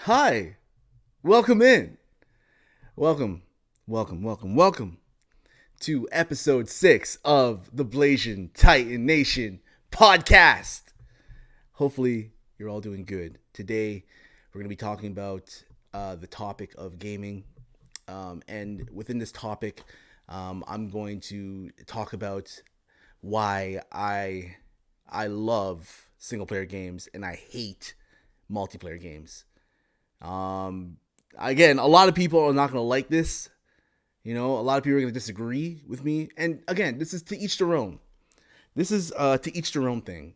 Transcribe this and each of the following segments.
Hi, welcome in. Welcome to episode 6 of the Blasian Titan Nation podcast. Hopefully, you're all doing good. Today, we're going to be talking about the topic of gaming. And within this topic, I'm going to talk about why I love single player games and I hate multiplayer games. Um, Again, a lot of people are not going to like this. A lot of people are going to disagree with me. And again, this is to each their own. This is to each their own thing.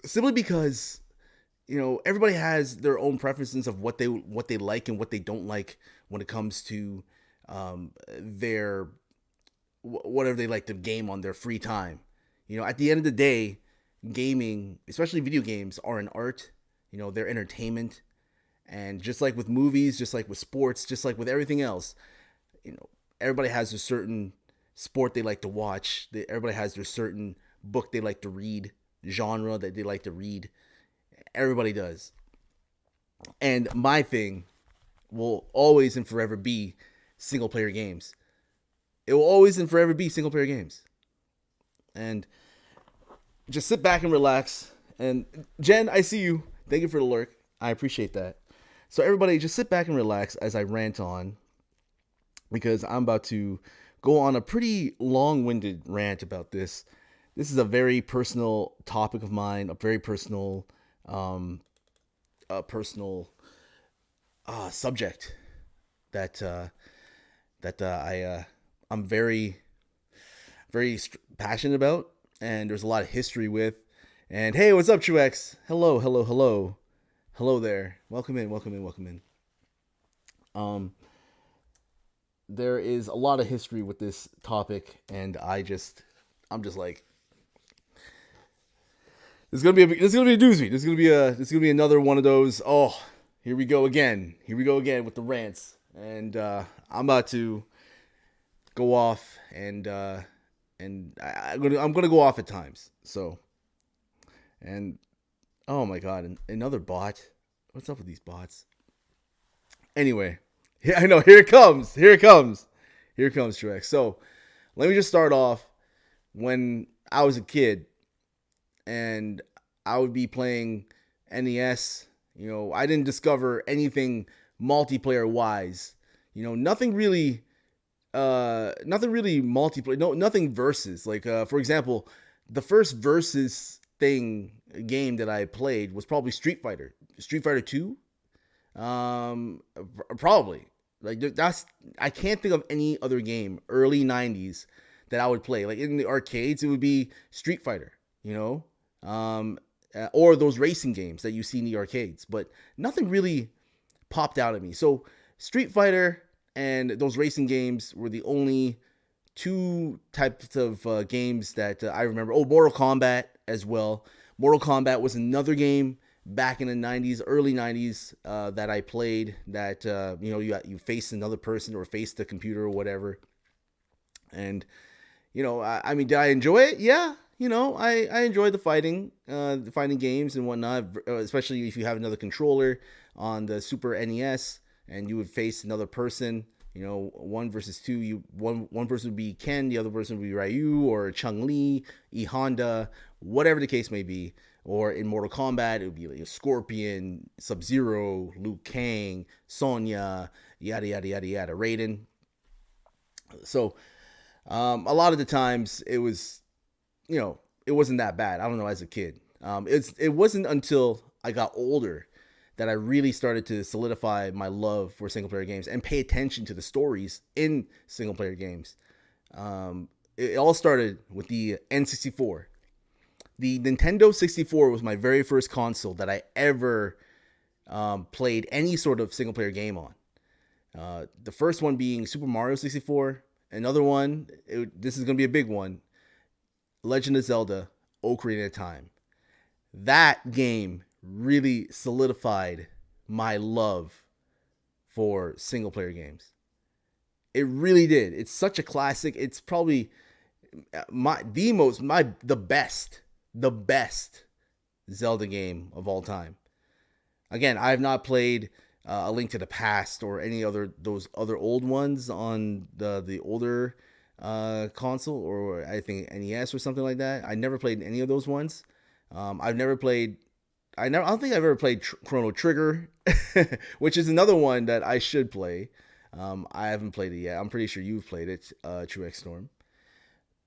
Simply because everybody has their own preferences of what they like and what they don't like when it comes to their whatever they like to game on their free time. At the end of the day, gaming, especially video games, are an art. They're entertainment. And just like with movies, just like with sports, just like with everything else, everybody has a certain sport they like to watch. Everybody has their certain book they like to read, genre that they like to read. Everybody does. And my thing will always and forever be single player games. It will always and forever be single player games. And just sit back and relax. And Jen, I see you. Thank you for the lurk. I appreciate that. So everybody just sit back and relax as I rant on, because I'm about to go on a pretty long-winded rant about this. This is a very personal topic of mine, a very personal subject that I'm very passionate about, and there's a lot of history with. And hey, what's up, Truex? Hello there. Welcome in. There is a lot of history with this topic, and I'm just like, this is gonna be a doozy. This is gonna be another one of those. Oh, here we go again with the rants, and I'm about to go off, and I'm gonna go off at times. So, and oh my god, another bot. What's up with these bots? Anyway, yeah, I know. Here it comes, Truex. So, let me just start off. When I was a kid and I would be playing NES, I didn't discover anything multiplayer wise. Nothing really multiplayer. No, nothing versus. Like, for example, the first versus game that I played was probably Street Fighter 2. Probably, like, I can't think of any other game early 90s that I would play. Like in the arcades, it would be Street Fighter, or those racing games that you see in the arcades, but nothing really popped out at me. So Street Fighter and those racing games were the only two types of games that I remember. Oh, Mortal Kombat as well. Mortal Kombat was another game back in the 90s, early 90s, that I played, that you faced another person or faced the computer or whatever. And I mean, did I enjoy it? Yeah. I enjoyed the fighting games and whatnot, especially if you have another controller on the Super NES and you would face another person. 1 versus 2. One person would be Ken, the other person would be Ryu or Chun-Li, E Honda, whatever the case may be. Or in Mortal Kombat, it would be like a Scorpion, Sub-Zero, Liu Kang, Sonya, yada yada yada yada, Raiden. So a lot of the times it was, it wasn't that bad. I don't know, as a kid. It wasn't until I got older that I really started to solidify my love for single player games and pay attention to the stories in single player games. It all started with the N64. The Nintendo 64 was my very first console that I ever played any sort of single player game on. The first one being Super Mario 64. Another one, this is going to be a big one, Legend of Zelda: Ocarina of Time. That game really solidified my love for single player games. It really did. It's such a classic. It's probably the best Zelda game of all time. Again, I have not played A Link to the Past or any other those other old ones on the older console, or I think NES or something like that. I never played any of those ones. I've never played. I don't think I've ever played Chrono Trigger, which is another one that I should play. I haven't played it yet. I'm pretty sure you've played it, True X Storm.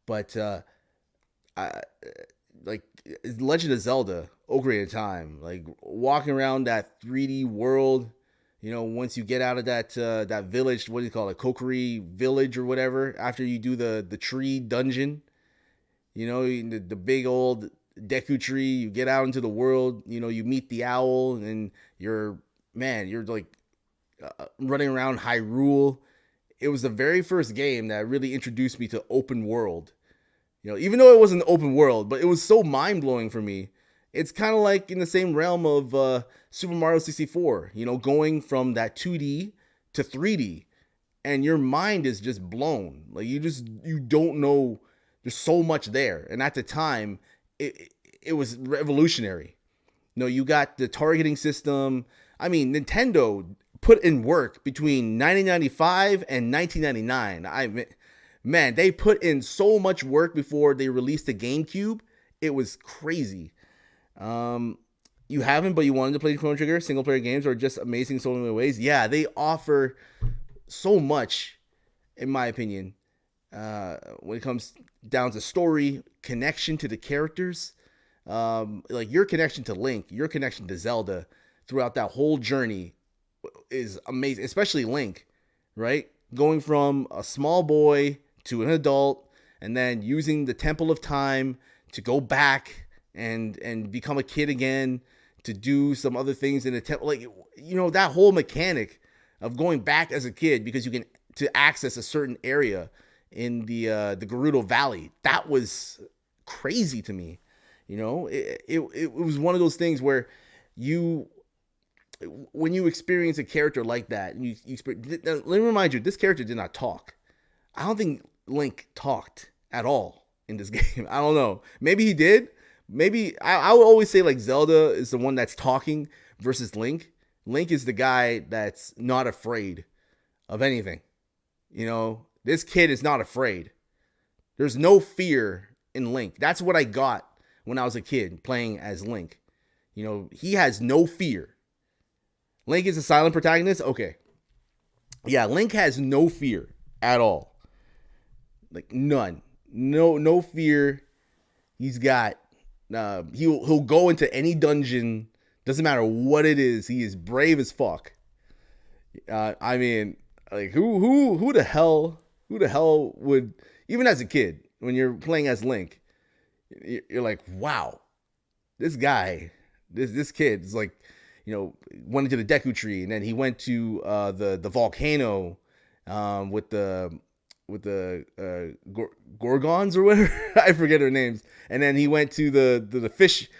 But I like Legend of Zelda, Ocarina of Time, like walking around that 3D world. Once you get out of that village, what do you call it, Kokiri Village or whatever, after you do the tree dungeon, the big old Deku tree, you get out into the world, you meet the owl, and you're like running around Hyrule. It was the very first game that really introduced me to open world. Even though it wasn't open world, but it was so mind blowing for me. It's kind of like in the same realm of Super Mario 64, going from that 2D to 3D, and your mind is just blown. Like you don't know. There's so much there, and at the time, it was revolutionary. You got the targeting system. I mean, Nintendo put in work between 1995 and 1999. Man, they put in so much work before they released the GameCube. It was crazy. You haven't, but you wanted to play Chrono Trigger, single player games are just amazing so many ways. Yeah, they offer so much, in my opinion, when it comes down to story, connection to the characters, like your connection to Link, your connection to Zelda throughout that whole journey is amazing, especially Link, right? Going from a small boy to an adult, and then using the Temple of Time to go back and become a kid again, to do some other things in the temple, like that whole mechanic of going back as a kid because you can to access a certain area in the Gerudo Valley. That was crazy to me. It was one of those things where when you experience a character like that, and let me remind you, this character did not talk. I don't think Link talked at all in this game. I don't know. Maybe he did. Maybe I would always say like Zelda is the one that's talking versus Link. Link is the guy that's not afraid of anything. This kid is not afraid. There's no fear in Link. That's what I got when I was a kid playing as Link. He has no fear. Link is a silent protagonist? Okay. Yeah, Link has no fear at all. Like none. No fear. He's got he'll go into any dungeon, doesn't matter what it is. He is brave as fuck. I mean, like who the hell would, even as a kid when you're playing as Link, you're like, wow, this guy, this kid is like, went into the Deku tree, and then he went to the volcano with the Gorgons or whatever. I forget their names. And then he went to the fish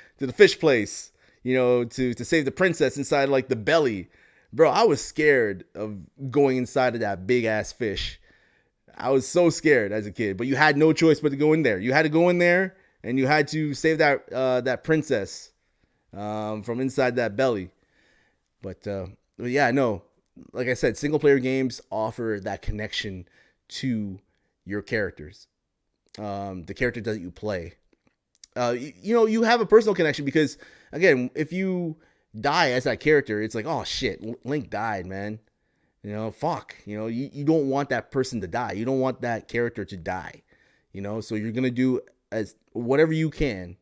place, to save the princess inside like the belly. Bro, I was scared of going inside of that big ass fish. I was so scared as a kid, but you had no choice but to go in there. You had to go in there, and you had to save that princess from inside that belly. But yeah, no, like I said, single player games offer that connection to your characters, the character that you play. You have a personal connection because, again, if you die as that character, it's like, oh shit, Link died, man. Fuck. You don't want that person to die. You don't want that character to die. So you're gonna do as whatever you can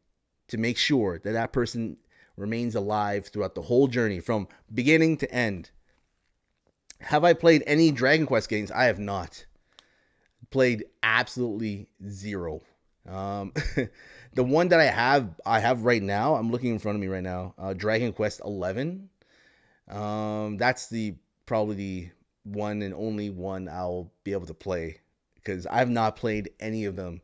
to make sure that person remains alive throughout the whole journey from beginning to end. Have I played any Dragon Quest games? I have not. Played absolutely zero. The one that I have right now, I'm looking in front of me right now, Dragon Quest 11. That's probably the one and only one I'll be able to play, because I've not played any of them.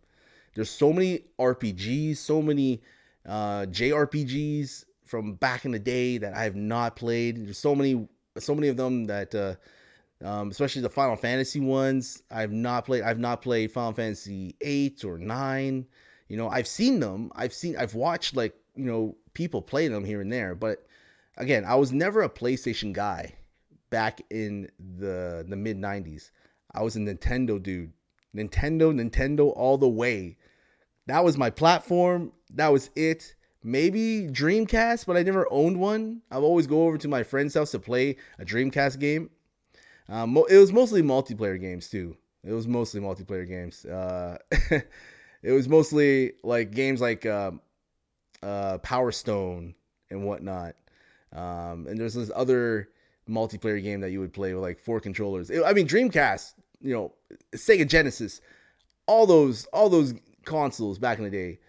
There's so many RPGs, so many JRPGs from back in the day that I have not played. There's so many of them that especially the Final Fantasy ones, I've not played. I've not played Final Fantasy 8 or 9. I've seen them. I've watched, like, people play them here and there, but again, I was never a PlayStation guy back in the mid 90s. I was a Nintendo dude. Nintendo all the way. That was my platform. That was it. Maybe Dreamcast, but I never owned one. I'd always go over to my friend's house to play a Dreamcast game. It was mostly multiplayer games too. It was mostly multiplayer games. It was mostly like games like Power Stone and whatnot. And there's this other multiplayer game that you would play with like 4 controllers. I mean, Dreamcast, Sega Genesis, all those consoles back in the day,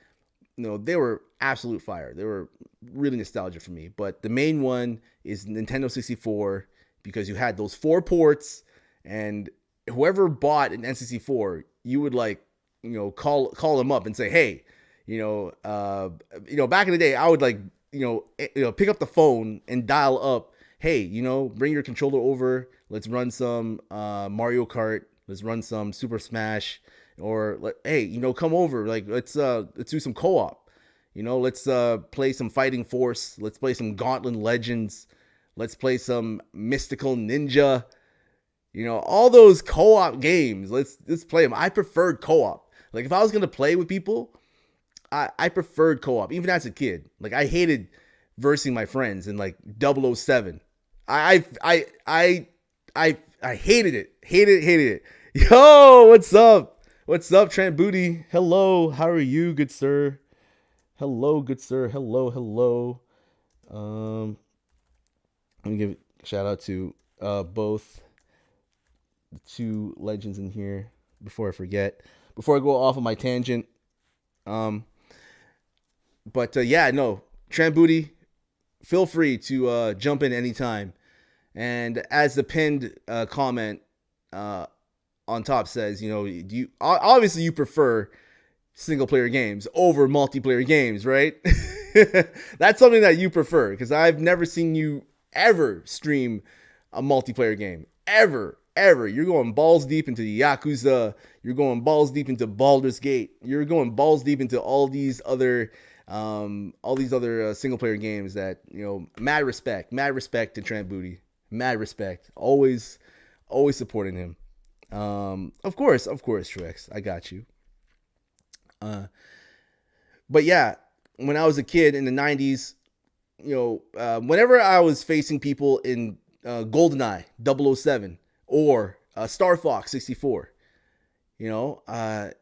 they were absolute fire. They were really nostalgia for me. But the main one is Nintendo 64 because you had those 4 ports, and whoever bought an N64, you would call them up and say, hey, back in the day, I would pick up the phone and dial up, hey, bring your controller over. Let's run some Mario Kart. Let's run some Super Smash. Or hey, come over. Let's do some co-op. Let's play some Fighting Force. Let's play some Gauntlet Legends. Let's play some Mystical Ninja. All those co-op games. Let's play them. I preferred co-op. Like if I was gonna play with people, I preferred co-op. Even as a kid, I hated versing my friends in like 007. I hated it. Hated it. Yo, what's up? What's up, Trent Booty? Hello, how are you, good sir? Hello, good sir. Hello. Let me give a shout out to both the 2 legends in here before I forget. Before I go off on my tangent. Trent Booty, feel free to jump in anytime. And as the pinned comment on top says, you obviously you prefer single player games over multiplayer games, right? That's something that you prefer, because I've never seen you ever stream a multiplayer game. Ever. You're going balls deep into the Yakuza. You're going balls deep into Baldur's Gate. You're going balls deep into all these other single player games that, mad respect to Trent Booty. Mad respect. Always supporting him. Of course, Truex, I got you. But yeah, when I was a kid in the 90s, whenever I was facing people in GoldenEye 007 or Star Fox 64, I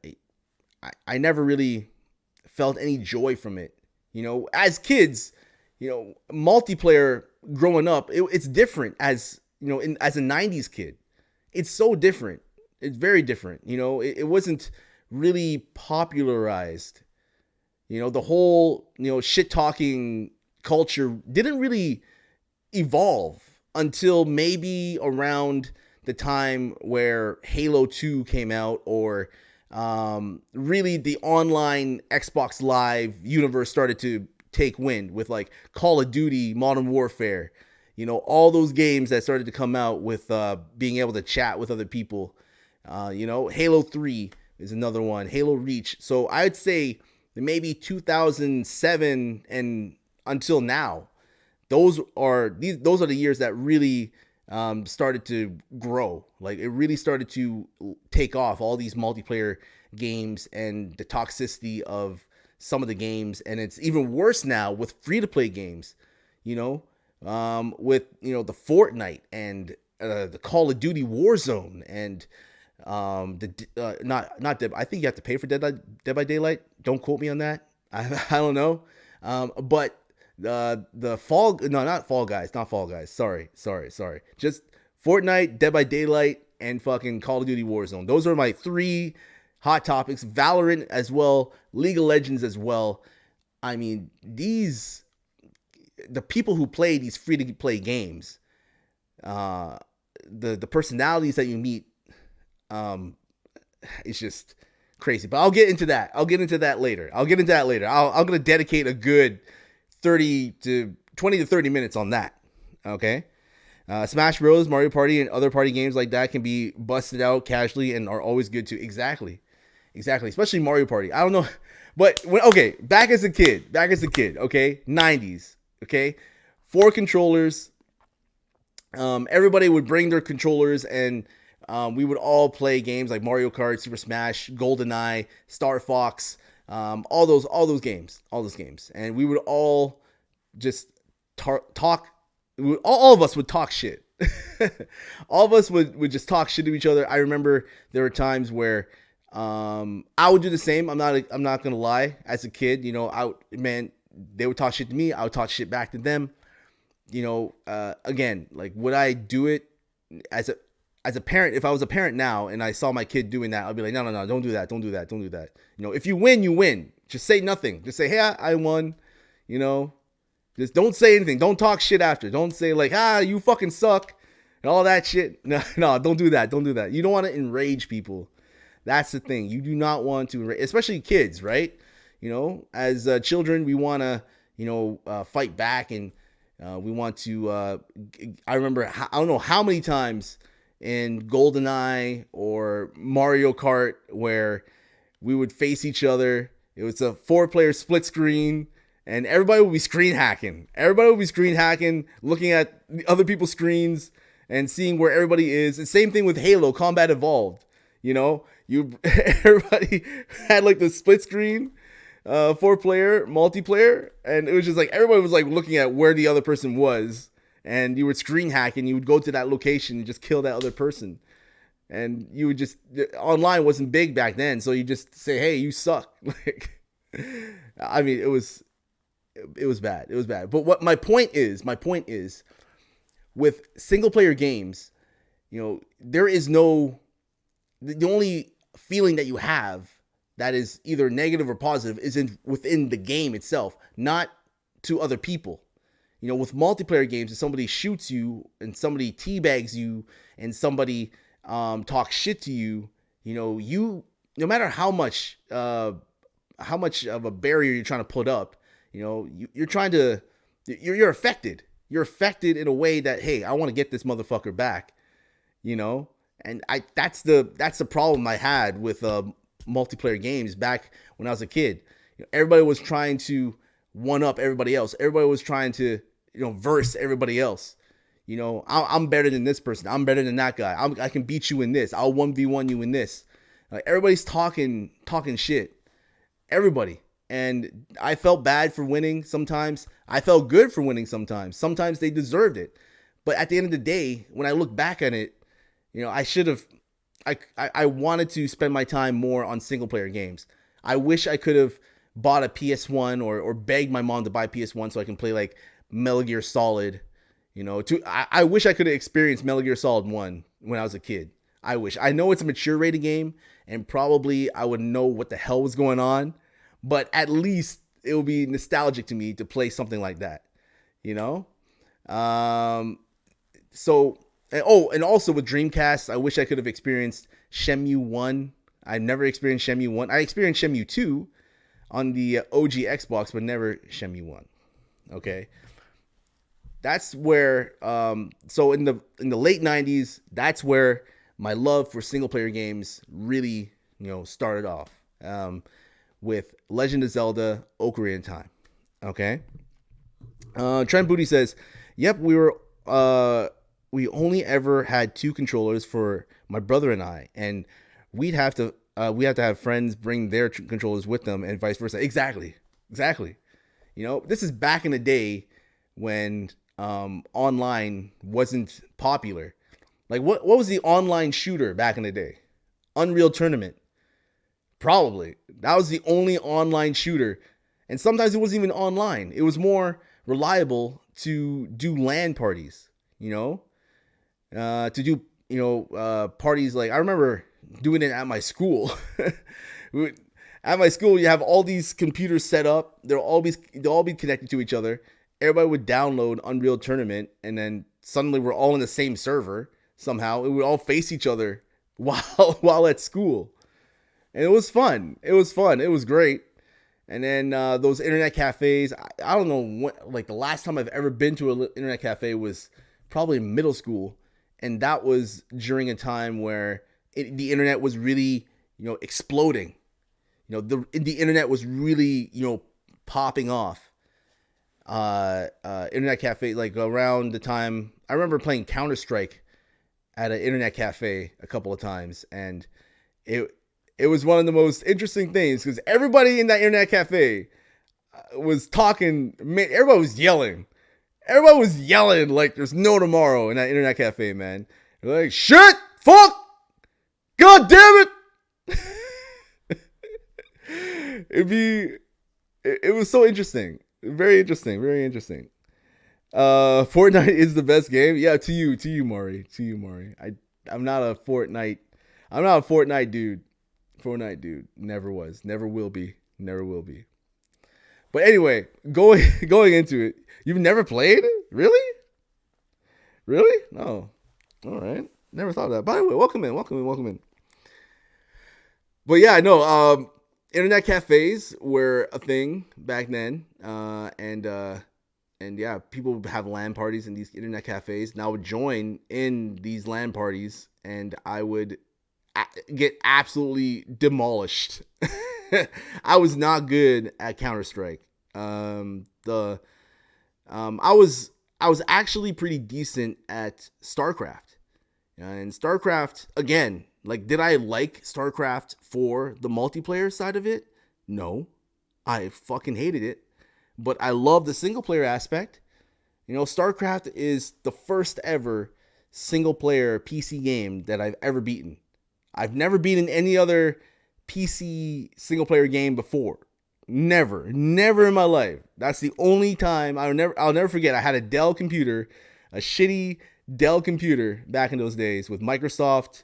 never really felt any joy from it. As kids, multiplayer growing up, it's different as a 90s kid. It's so different. It's very different. It wasn't really popularized. The whole, shit talking culture didn't really evolve until maybe around the time where Halo 2 came out, or really the online Xbox Live universe started to take wind with like Call of Duty, Modern Warfare, all those games that started to come out with being able to chat with other people. Halo 3 is another one, Halo Reach. So I'd say maybe 2007 and until now, those are the years that really started to grow. Like it really started to take off, all these multiplayer games and the toxicity of some of the games. And it's even worse now with free-to-play games, with the Fortnite and the Call of Duty Warzone and not Dead. I think you have to pay for Dead by Daylight. Don't quote me on that. I don't know. But the Fall, no, not Fall Guys. Sorry. Just Fortnite, Dead by Daylight, and fucking Call of Duty Warzone. Those are my 3 hot topics. Valorant as well, League of Legends as well. I mean, the people who play these free to play games, the personalities that you meet, it's just crazy. But I'll get into that. Later. I'm going to dedicate a good 20 to 30 minutes on that. Okay. Smash Bros, Mario Party, and other party games like that can be busted out casually and are always good too. Exactly. Especially Mario Party. I don't know, but back as a kid. Okay. 90s. Okay. 4 controllers. Everybody would bring their controllers, and we would all play games like Mario Kart, Super Smash, GoldenEye, Star Fox, all those games, and we would all just talk. All of us would talk shit. All of us would just talk shit to each other. I remember there were times where I would do the same. I'm not gonna lie. As a kid, they would talk shit to me. I would talk shit back to them. Again, like, would I do it as a parent? If I was a parent now and I saw my kid doing that, I'd be like, no, don't do that. If you win, you win. Just say nothing. Just say, hey, I won. Just don't say anything. Don't talk shit after. Don't say like, you fucking suck and all that shit. No, don't do that. You don't want to enrage people. That's the thing. You do not want to enrage, especially kids, right? As children, we want to, fight back, and we want to, I remember, I don't know how many times in GoldenEye or Mario Kart where we would face each other. It was a 4-player split screen, and everybody would be screen hacking. Looking at the other people's screens and seeing where everybody is. And same thing with Halo Combat Evolved. Everybody had like the split screen, 4-player multiplayer, and it was just like everybody was like looking at where the other person was, and you would screen hack, and you would go to that location and just kill that other person. And you would just, online wasn't big back then, so you just say, hey, you suck. Like, I mean, it was bad. But what my point is, with single player games, there is the only feeling that you have that is either negative or positive is within the game itself, not to other people. With multiplayer games, if somebody shoots you and somebody teabags you and somebody talks shit to you, you, no matter how much of a barrier you're trying to put up, you're affected. You're affected in a way that, hey, I want to get this motherfucker back, and that's the problem I had with multiplayer games back when I was a kid. Everybody was trying to one up everybody else. Everybody was trying to, verse everybody else. I'm better than this person. I'm better than that guy. I can beat you in this. I'll 1v1 you in this. Like, everybody's talking shit. Everybody. And I felt bad for winning sometimes. I felt good for winning sometimes. Sometimes they deserved it. But at the end of the day, when I look back at it, I should have, I wanted to spend my time more on single player games. I wish I could have bought a PS1 or begged my mom to buy PS1 so I can play like Metal Gear Solid. I wish I could have experienced Metal Gear Solid 1 when I was a kid. I wish. I know it's a mature rated game, and probably I would know what the hell was going on, but at least it would be nostalgic to me to play something like that. And also with Dreamcast, I wish I could have experienced Shenmue 1. I've never experienced Shenmue 1. I experienced Shenmue 2 on the OG Xbox, but never Shenmue 1. Okay. That's where, so in the late 90s, that's where my love for single player games really, started off, with Legend of Zelda Ocarina of Time. Okay. Trent Booty says, yep, we only ever had 2 controllers for my brother and I, and we have to have friends bring their controllers with them and vice versa. Exactly. This is back in the day when online wasn't popular. Like, what was the online shooter back in the day? Unreal Tournament. Probably. That was the only online shooter. And sometimes it wasn't even online. It was more reliable to do LAN parties, to do, parties. Like, I remember doing it at my school. At my school, you have all these computers set up. They'll all be connected to each other. Everybody would download Unreal Tournament, and then suddenly we're all in the same server somehow. We would all face each other while at school. And it was fun. It was great. And then those internet cafes, I don't know, like the last time I've ever been to an internet cafe was probably middle school. And that was during a time where the internet was really, exploding. The internet was really, popping off. internet cafe, like around the time I remember playing Counter-Strike at an internet cafe a couple of times, and it was one of the most interesting things because everybody in that internet cafe was talking. Everybody was yelling. Everybody was yelling like there's no tomorrow in that internet cafe, man. They're like, shit, fuck, god damn it. It was so interesting. Very interesting. Very interesting. Fortnite is the best game. Yeah, to you, Maury. I'm not a Fortnite dude. Fortnite dude. Never was. Never will be. But anyway, going into it. You've never played? Really? No. All right. Never thought of that. By the way, welcome in. But yeah, no, internet cafes were a thing back then. And yeah, people would have LAN parties in these internet cafes, and I would join in these LAN parties, and I would get absolutely demolished. I was not good at Counter-Strike. I was actually pretty decent at StarCraft. And StarCraft, again, like, did I like StarCraft for the multiplayer side of it? No. I fucking hated it. But I love the single player aspect. You know, StarCraft is the first ever single player PC game that I've ever beaten. I've never beaten any other PC single player game before. Never in my life. That's the only time. I'll never forget. I had a Dell computer, a shitty Dell computer back in those days with Microsoft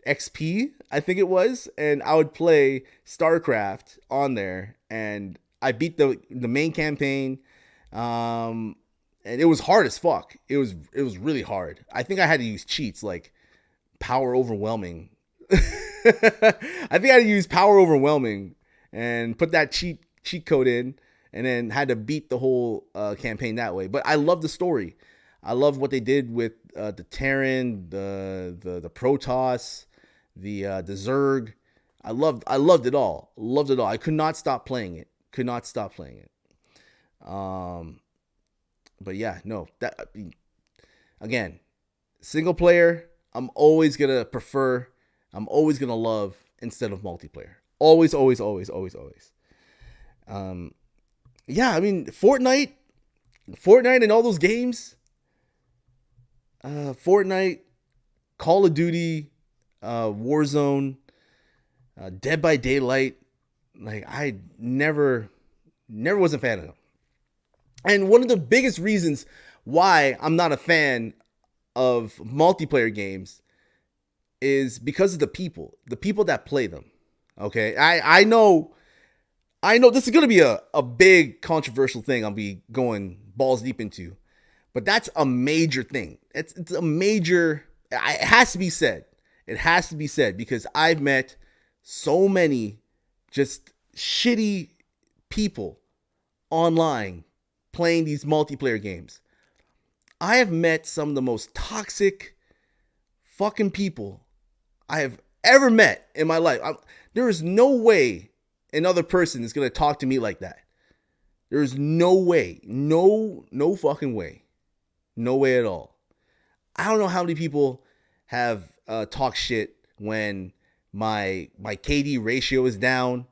XP, I think it was, and I would play StarCraft on there, and I beat the main campaign, and it was hard as fuck. It was really hard. I think I had to use cheats like power overwhelming. I think I had to use power overwhelming and put that cheat code in, and then had to beat the whole campaign that way. But I love the story. I love what they did with the Terran, the Protoss, the Zerg. I loved it all. I could not stop playing it. But yeah, no, that again, single player, I'm always gonna prefer. I'm always gonna love instead of multiplayer. Always. Yeah, I mean, Fortnite and all those games. Fortnite, Call of Duty, Warzone, Dead by Daylight. Like, I never was a fan of them. And one of the biggest reasons why I'm not a fan of multiplayer games is because of the people that play them. Okay, I know this is gonna be a big controversial thing I'll be going balls deep into, but that's a major thing. It's a major. It has to be said. It has to be said because I've met so many just shitty people online playing these multiplayer games. I have met some of the most toxic fucking people I have ever met in my life. There is no way another person is going to talk to me like that. There is no way. No fucking way. No way at all. I don't know how many people have talked shit when my KD ratio is down.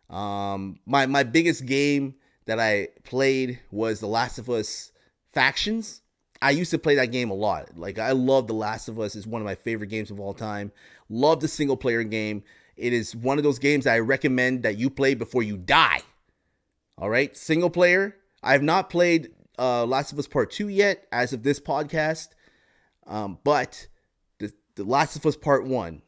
My biggest game that I played was The Last of Us Factions. I used to play that game a lot. Like, I love The Last of Us. It's one of my favorite games of all time. Love the single player game. It is one of those games that I recommend that you play before you die. All right, single player. I have not played Last of Us Part 2 yet as of this podcast. But the Last of Us Part 1,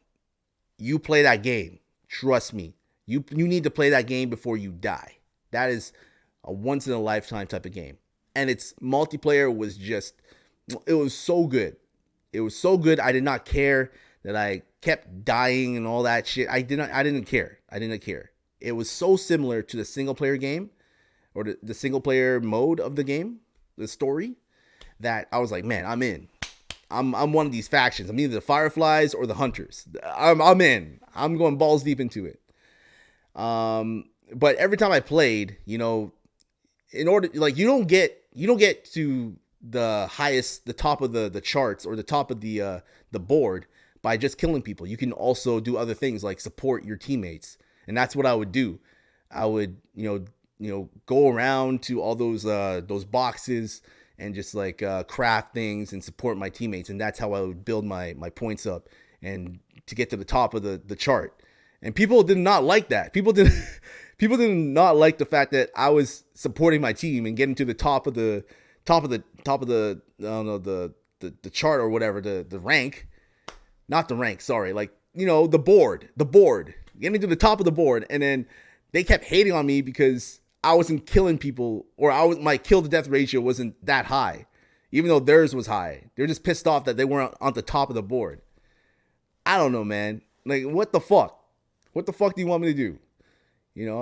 you play that game. Trust me. You need to play that game before you die. That is a once in a lifetime type of game. And its multiplayer was it was so good. It was so good. I did not care that I kept dying and all that shit. I didn't care. It was so similar to the single player game or the single player mode of the game, the story, that I was like, man, I'm in. I'm one of these factions. I'm either the Fireflies or the Hunters. I'm in. I'm going balls deep into it. But every time I played, in order, like, you don't get you don't get to the top of the charts or the top of the board by just killing people. You can also do other things like support your teammates, and that's what I would do. I would go around to all those boxes and just like craft things and support my teammates, and that's how I would build my points up and to get to the top of the chart. And people did not like that. People did not like the fact that I was supporting my team and getting to the top of the I don't know, the chart or whatever, the rank. Not the rank, sorry. Like, the board. Getting to the top of the board, and then they kept hating on me because I wasn't killing people, or my kill to death ratio wasn't that high, even though theirs was high. They're just pissed off that they weren't on the top of the board. I don't know, man. Like, what the fuck? What the fuck do you want me to do?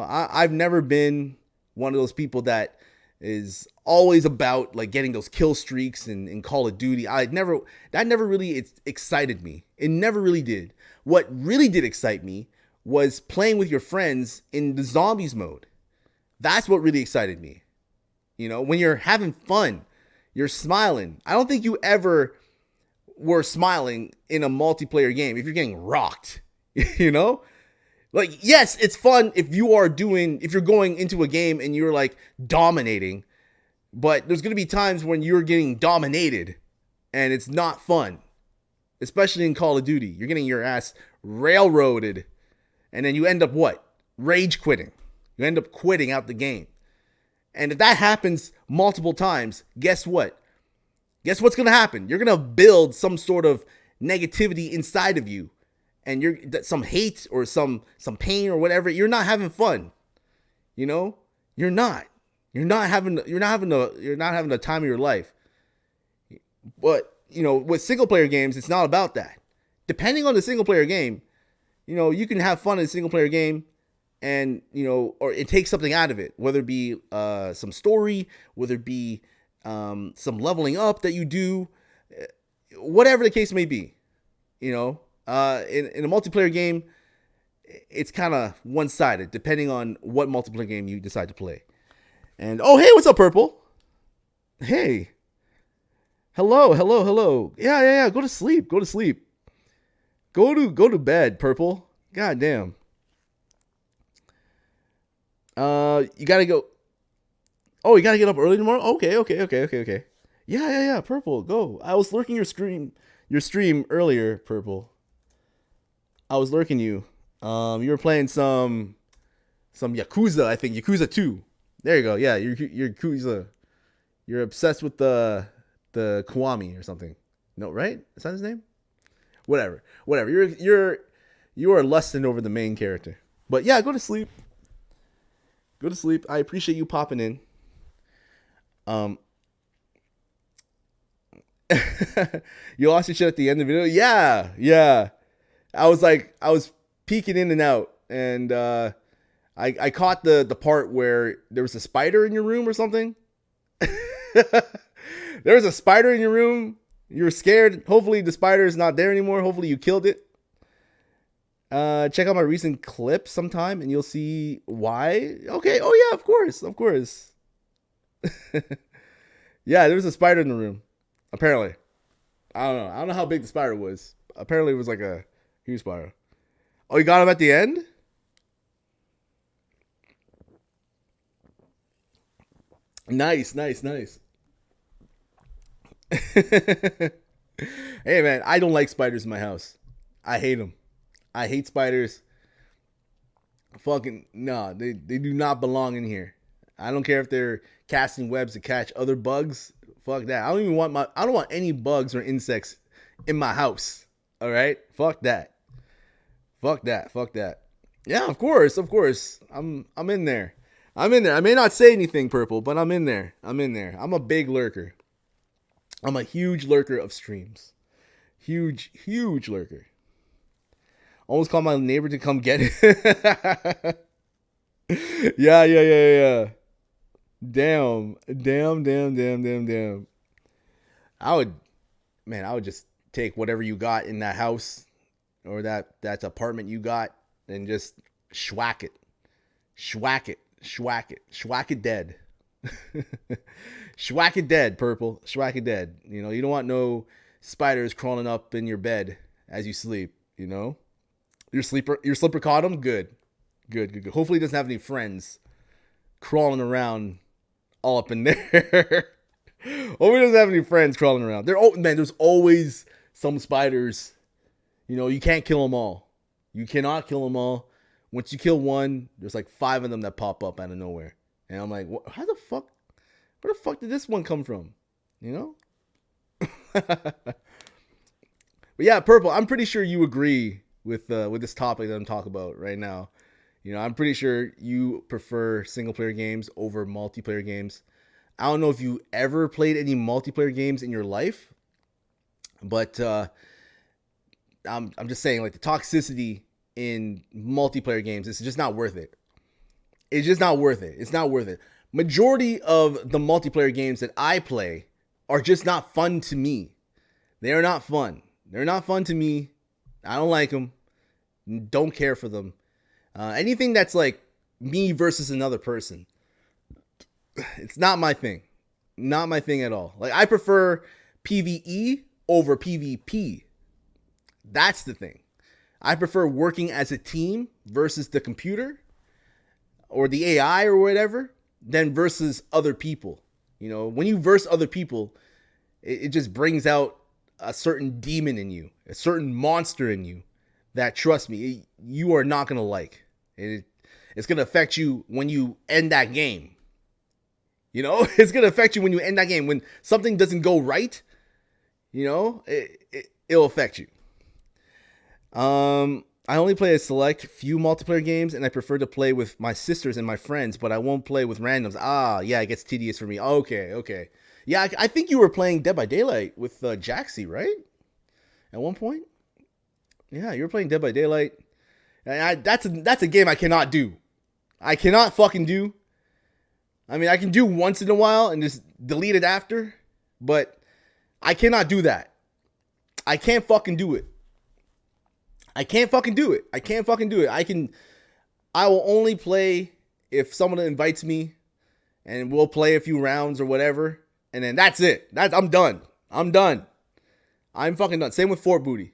I've never been one of those people that is always about like getting those kill streaks in Call of Duty. That never really excited me. It never really did. What really did excite me was playing with your friends in the zombies mode. That's what really excited me. When you're having fun, you're smiling. I don't think you ever were smiling in a multiplayer game if you're getting rocked, Like, yes, it's fun if you're going into a game and you're like dominating, but there's going to be times when you're getting dominated and it's not fun, especially in Call of Duty. You're getting your ass railroaded, and then you end up what? Rage quitting. You end up quitting out the game. And if that happens multiple times, guess what? Guess what's going to happen? You're going to build some sort of negativity inside of you. And you're some hate or some pain or whatever. You're not having fun. You're not. You're not having the time of your life. But with single player games, it's not about that. Depending on the single player game, you can have fun in a single player game, and or it takes something out of it, whether it be some story, whether it be some leveling up that you do, whatever the case may be. In a multiplayer game, it's kind of one-sided, depending on what multiplayer game you decide to play. And oh, hey, what's up, Purple? Hey, hello. Yeah. Go to sleep. Go to bed, Purple. God damn. You gotta go. Oh, you gotta get up early tomorrow. Okay. Yeah. Purple, go. I was lurking your stream earlier, Purple. I was lurking you. You were playing some Yakuza, I think. Yakuza 2. There you go. Yeah, you're Yakuza. You're obsessed with the Kiwami or something. No, right? Is that his name? Whatever. You are lusting over the main character. But yeah, go to sleep. I appreciate you popping in. You lost your shit at the end of the video? Yeah. I was peeking in and out, and I caught the part where there was a spider in your room or something. There was a spider in your room. You were scared. Hopefully the spider is not there anymore. Hopefully you killed it. Check out my recent clip sometime and you'll see why. Okay. Oh yeah, of course. Yeah, there was a spider in the room. Apparently. I don't know how big the spider was. Apparently it was like a huge spider. Oh, you got him at the end? Nice. Hey man, I don't like spiders in my house. I hate them. I hate spiders. Fucking no, they do not belong in here. I don't care if they're casting webs to catch other bugs. Fuck that. I don't want any bugs or insects in my house. All right? Fuck that. Yeah, of course. I'm in there. I may not say anything, Purple, but I'm in there. I'm a big lurker. I'm a huge lurker of streams. Huge lurker. Almost called my neighbor to come get it. Yeah. Damn. I would just take whatever you got in that house or that apartment you got and just schwack it dead. Schwack it dead, Purple. Schwack it dead. You know, you don't want no spiders crawling up in your bed as you sleep, you know? Your slipper caught him? Good. Good. Hopefully he doesn't have any friends crawling around all up in there. Hopefully he doesn't have any friends crawling around. There's always some spiders. You know, you can't kill them all. You cannot kill them all. Once you kill one, there's like 5 of them that pop up out of nowhere. And I'm like, where the fuck did this one come from? You know? But yeah, Purple, I'm pretty sure you agree with this topic that I'm talking about right now. You know, I'm pretty sure you prefer single player games over multiplayer games. I don't know if you ever played any multiplayer games in your life, but I'm just saying, like, the toxicity in multiplayer games, it's just not worth it. It's just not worth it. It's not worth it. Majority of the multiplayer games that I play are just not fun to me. They are not fun. They're not fun to me. I don't like them. Don't care for them. Anything that's like me versus another person, it's not my thing. Not my thing at all. Like, I prefer PvE over PvP. That's the thing. I prefer working as a team versus the computer or the AI or whatever than versus other people. You know, when you verse other people, it just brings out a certain demon in you, a certain monster in you that, trust me, you are not going to like. It's going to affect you when you end that game. You know, it's going to affect you when you end that game. When something doesn't go right, you know, it'll affect you. I only play a select few multiplayer games, and I prefer to play with my sisters and my friends, but I won't play with randoms. Yeah, it gets tedious for me. Okay. Yeah, I think you were playing Dead by Daylight with Jaxie, right? At one point? Yeah, you were playing Dead by Daylight. And that's a game I cannot do. I cannot fucking do. I mean, I can do once in a while and just delete it after, but I cannot do that. I can't fucking do it. I will only play if someone invites me and we'll play a few rounds or whatever. And then that's it. I'm done. I'm fucking done. Same with Fort Booty.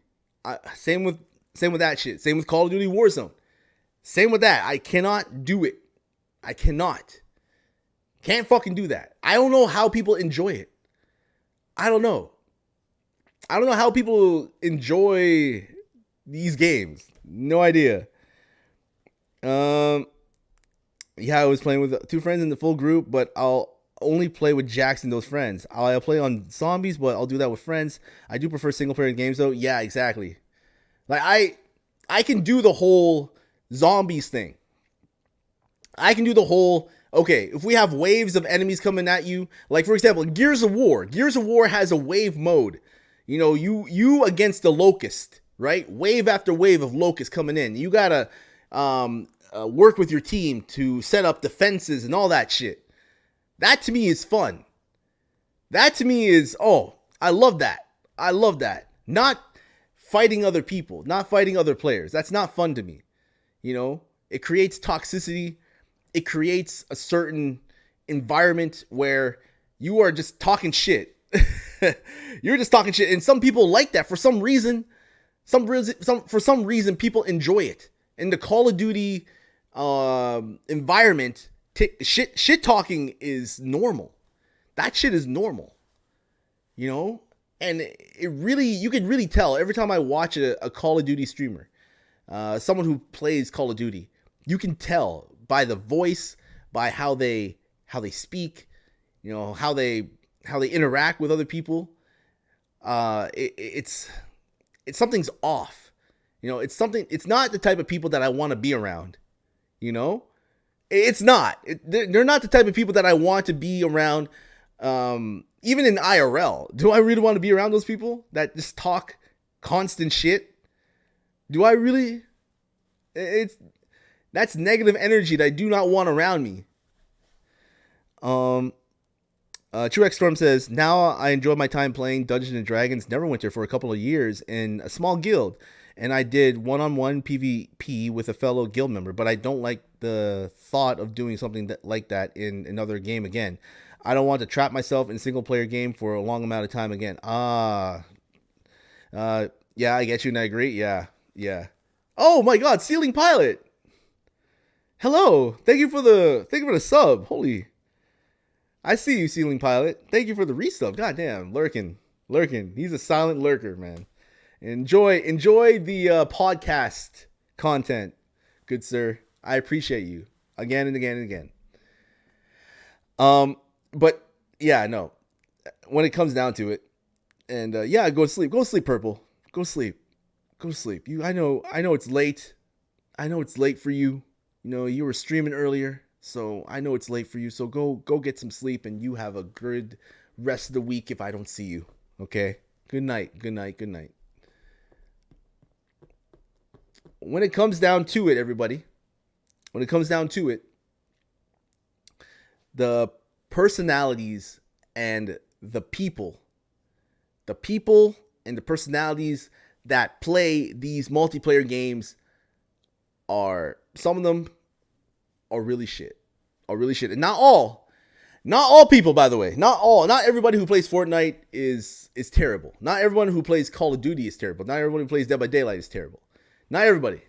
Same with that shit. Same with Call of Duty Warzone. Same with that. I cannot do it. I cannot. Can't fucking do that. I don't know how people enjoy it. I don't know how people enjoy these games. No idea. Yeah, I was playing with 2 friends in the full group, but I'll only play with Jax and those friends. I'll play on zombies, but I'll do that with friends. I do prefer single player games though. Yeah, exactly. Like, I can do the whole zombies thing. I can do the whole, okay, if we have waves of enemies coming at you, like for example, Gears of War has a wave mode. You know, you against the locust, right? Wave after wave of locusts coming in. You gotta work with your team to set up defenses and all that shit. That to me is fun. That to me is, I love that. Not fighting other people, not fighting other players. That's not fun to me. You know, it creates toxicity. It creates a certain environment where you are just talking shit. You're just talking shit. And some people like that for some reason. For some reason, people enjoy it. In the Call of Duty environment, shit talking is normal. That shit is normal. You know? And you can really tell every time I watch a Call of Duty streamer, someone who plays Call of Duty, you can tell by the voice, by how they speak, you know, how they interact with other people. It's something's off. You know, it's not the type of people that I want to be around. You know, it's not. They're not the type of people that I want to be around. Even in IRL, do I really want to be around those people that just talk constant shit? Do I really? That's negative energy that I do not want around me. Truex Storm says, now I enjoy my time playing Dungeons and Dragons Neverwinter for a couple of years in a small guild. and I did one-on-one PvP with a fellow guild member, but I don't like the thought of doing something like that in another game again. I don't want to trap myself in a single player game for a long amount of time again. Yeah, I get you and I agree. Yeah. Oh my God, Ceiling Pilot. Hello. Thank you for the sub. Holy. I see you, Ceiling Pilot. Thank you for the resub. God damn, lurking. He's a silent lurker, man. Enjoy the podcast content, good sir. I appreciate you again and again and again. But yeah, no. When it comes down to it, and yeah, go to sleep. Go to sleep, Purple. Go to sleep. I know it's late. I know it's late for you. You know, you were streaming earlier, so I know it's late for you. So go get some sleep, and you have a good rest of the week if I don't see you. Okay? Good night. When it comes down to it, everybody, the personalities and the people and the personalities that play these multiplayer games some of them are really shit. And not all people, by the way. Not everybody who plays Fortnite is terrible. Not everyone who plays Call of Duty is terrible. Not everyone who plays Dead by Daylight is terrible. Not everybody.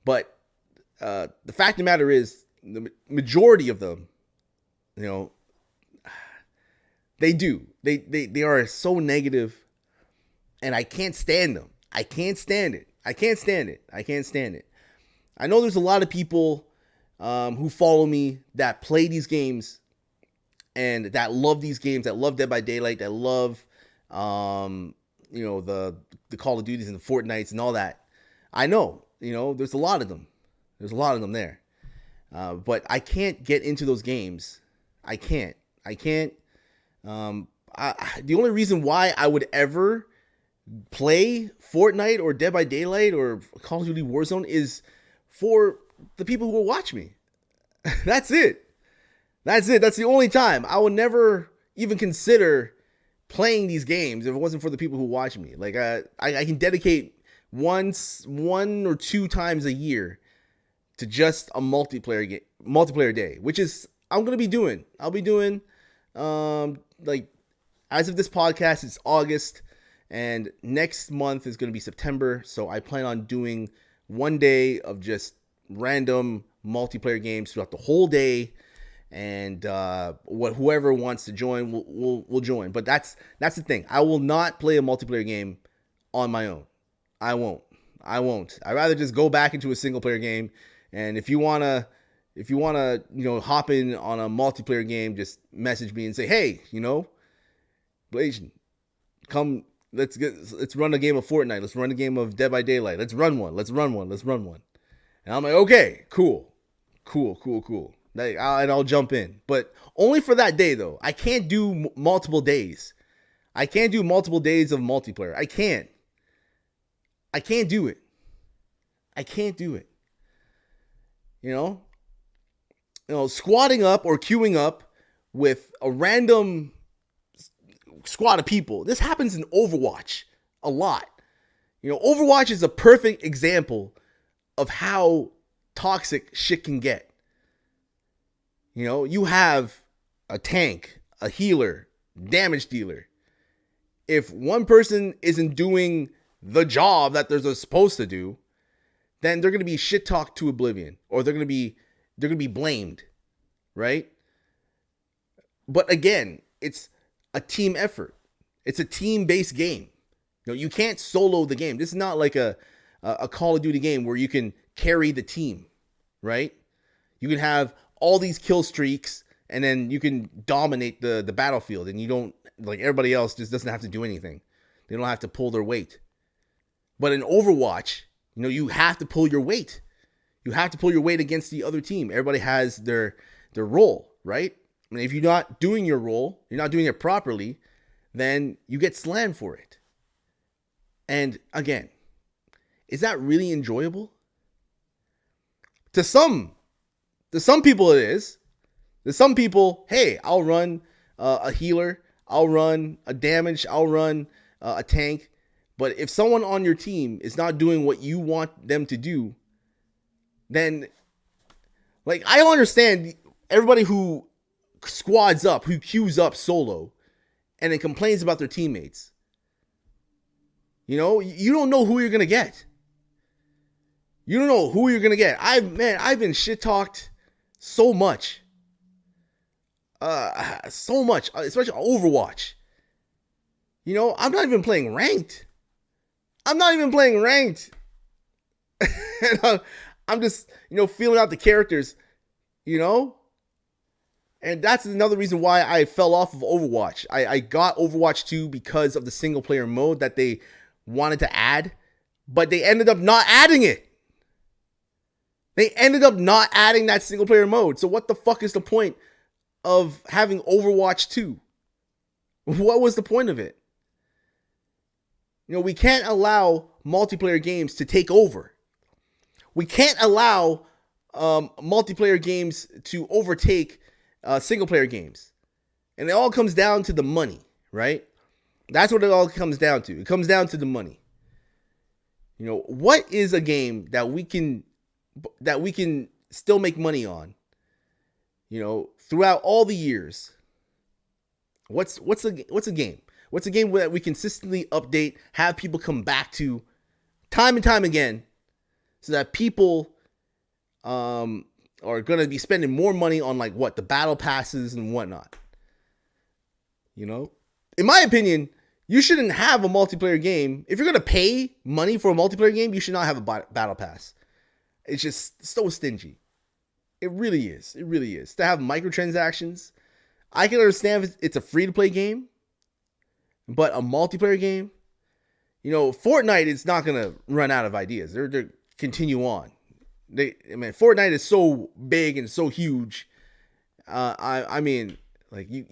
But the fact of the matter is, the majority of them, you know, they are so negative, and I can't stand them. I can't stand it. I know there's a lot of people who follow me that play these games and that love these games, that love Dead by Daylight, that love the Call of Duties and the Fortnites and all that. I know, there's a lot of them. There's a lot of them there. But I can't get into those games. I can't. The only reason why I would ever play Fortnite or Dead by Daylight or Call of Duty Warzone is for the people who will watch me. That's it. That's the only time. I would never even consider playing these games if it wasn't for the people who watch me. Like I can dedicate one or two times a year to just a multiplayer day, which is I'm gonna be doing. I'll be doing like as of this podcast, it's August, and next month is gonna be September. So I plan on doing one day of just random multiplayer games throughout the whole day. And whoever wants to join will join. But that's the thing. I will not play a multiplayer game on my own. I won't. I'd rather just go back into a single player game. And if you wanna hop in on a multiplayer game, just message me and say, hey, Blasian, come. Let's run a game of Fortnite. Let's run a game of Dead by Daylight. Let's run one. And I'm like, okay, cool. And I'll jump in, but only for that day though. I can't do multiple days. I can't do multiple days of multiplayer. I can't do it. Squatting up or queuing up with a random squad of people. This happens in Overwatch a lot. Overwatch is a perfect example of how toxic shit can get. You have a tank, a healer, damage dealer. If one person isn't doing the job that they're supposed to do, then they're going to be shit talked to oblivion, or they're going to be blamed, right? But again, it's a team effort. It's a team-based game. You can't solo the game. This is not like a Call of Duty game where you can carry the team, right? You can have all these kill streaks, and then you can dominate the battlefield, and you don't, like, everybody else just doesn't have to do anything. They don't have to pull their weight. But in Overwatch, you have to pull your weight. You have to pull your weight against the other team. Everybody has their role, right? I mean, if you're not doing your role, you're not doing it properly, then you get slammed for it. And again, is that really enjoyable? To some people it is. To some people, hey, I'll run a healer, I'll run a damage, I'll run a tank. But if someone on your team is not doing what you want them to do, then, like, I don't understand everybody who squads up, who queues up solo, and then complains about their teammates. You know, you don't know who you're going to get. You don't know who you're going to get. I've been shit talked so much. So much, especially Overwatch. You know, I'm not even playing ranked. And I'm just, feeling out the characters, And that's another reason why I fell off of Overwatch. I got Overwatch 2 because of the single player mode that they wanted to add, but they ended up not adding it. They ended up not adding that single player mode. So what the fuck is the point of having Overwatch 2? What was the point of it? We can't allow multiplayer games to take over. We can't allow multiplayer games to overtake single player games. And it all comes down to the money, right? That's what it all comes down to. It comes down to the money. What is a game that we can still make money on? Throughout all the years. What's a game? What's a game that we consistently update, have people come back to time and time again, so that people are going to be spending more money on the battle passes and whatnot. In my opinion, you shouldn't have a multiplayer game. If you're going to pay money for a multiplayer game, you should not have a battle pass. It's just so stingy. It really is. It really is. To have microtransactions, I can understand if it's a free-to-play game, but a multiplayer game, Fortnite is not going to run out of ideas. They're continue on. Fortnite is so big and so huge. You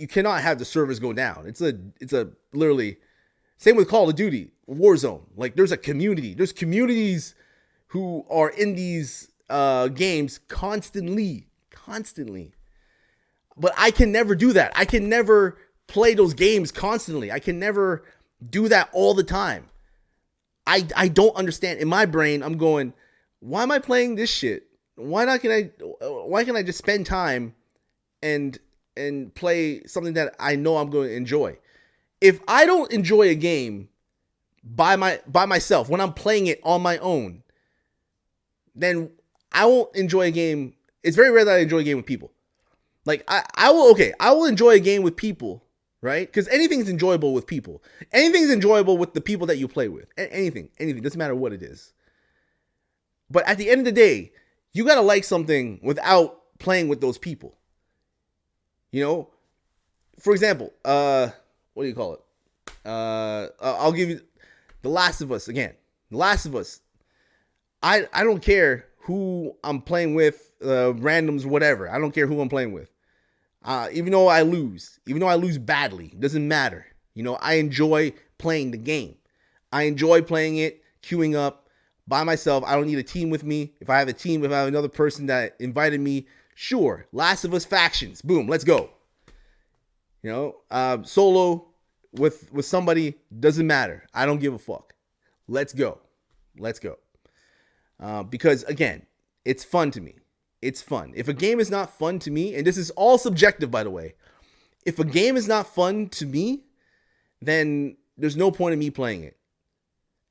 cannot have the servers go down. It's a literally same with Call of Duty, Warzone. There's a community. There's communities who are in these games constantly. But I can never do that. I can never play those games constantly. I can never do that all the time. I don't understand. In my brain, I'm going, why am I playing this shit? Why can I just spend time and play something that I know I'm going to enjoy? If I don't enjoy a game by myself, when I'm playing it on my own, then I won't enjoy a game. It's very rare that I enjoy a game with people. I will enjoy a game with people, right? Because anything's enjoyable with people. Anything's enjoyable with the people that you play with. Anything, doesn't matter what it is. But at the end of the day, you gotta like something without playing with those people. For example, what do you call it? I'll give you The Last of Us again. The Last of Us. I don't care who I'm playing with, randoms, whatever. I don't care who I'm playing with. Even though I lose badly, it doesn't matter. I enjoy playing the game. I enjoy playing it, queuing up by myself. I don't need a team with me. If I have a team, if I have another person that invited me, sure. Last of Us factions, boom, let's go. Solo with somebody, doesn't matter. I don't give a fuck. Let's go. Because again, it's fun to me. It's fun. If a game is not fun to me, and this is all subjective, by the way, if a game is not fun to me, then there's no point in me playing it.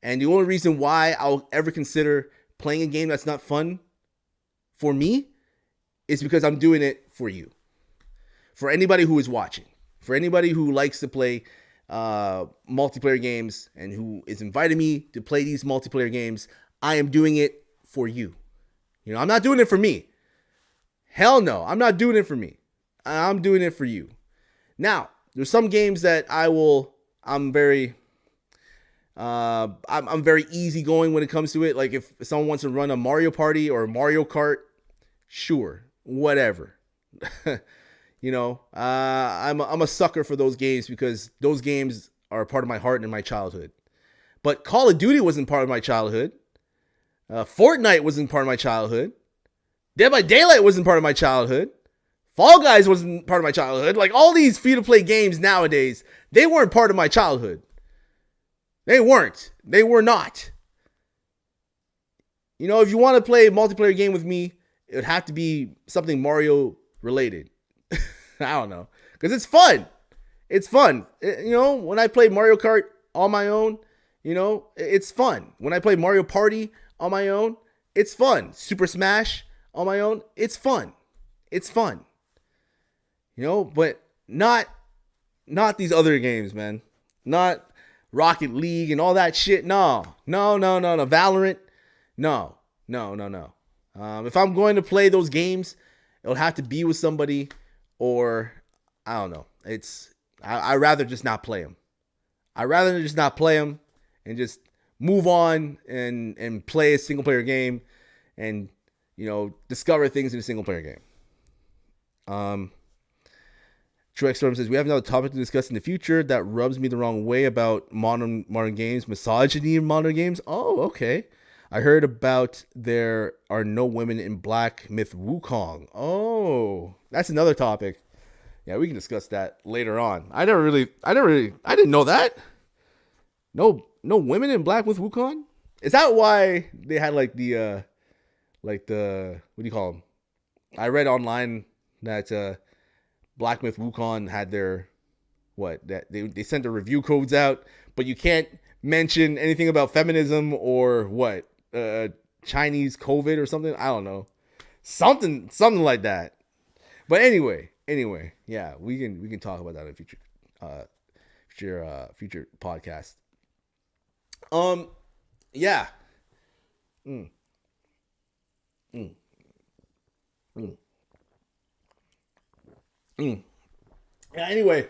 And the only reason why I'll ever consider playing a game that's not fun for me is because I'm doing it for you. For anybody who is watching. For anybody who likes to play multiplayer games and who is inviting me to play these multiplayer games, I am doing it for you. I'm not doing it for me. Hell no, I'm not doing it for me. I'm doing it for you. Now, there's some games that I'm very easygoing when it comes to it. Like if someone wants to run a Mario Party or Mario Kart, sure, whatever. I'm a sucker for those games because those games are a part of my heart and my childhood. But Call of Duty wasn't part of my childhood. Fortnite wasn't part of my childhood. Dead by Daylight wasn't part of my childhood. Fall Guys wasn't part of my childhood. All these free-to-play games nowadays, they weren't part of my childhood. They weren't. They were not. You know, if you want to play a multiplayer game with me, it would have to be something Mario related. I don't know. Because it's fun. It's fun. You know, when I play Mario Kart on my own, you know, it's fun. When I play Mario Party on my own, it's fun. Super Smash on my own, it's fun. It's fun. You know, but not these other games, man. Not Rocket League and all that shit. No. Valorant. No. If I'm going to play those games, it'll have to be with somebody, or I don't know. I'd rather just not play them. I'd rather just not play them and just move on and play a single player game and, you know, discover things in a single player game. Truex Storm says, we have another topic to discuss in the future that rubs me the wrong way about modern games, misogyny in modern games. Oh, okay. I heard about there are no women in Black Myth Wukong. Oh, that's another topic. Yeah, we can discuss that later on. I didn't know that. No women in Black Myth Wukong? Is that why they had like the what do you call them? I read online that Black Myth Wukong had their that they sent the review codes out, but you can't mention anything about feminism or Chinese COVID or something. I don't know. Something like that. But anyway, yeah, we can talk about that in a future podcast. Yeah. Yeah, anyway.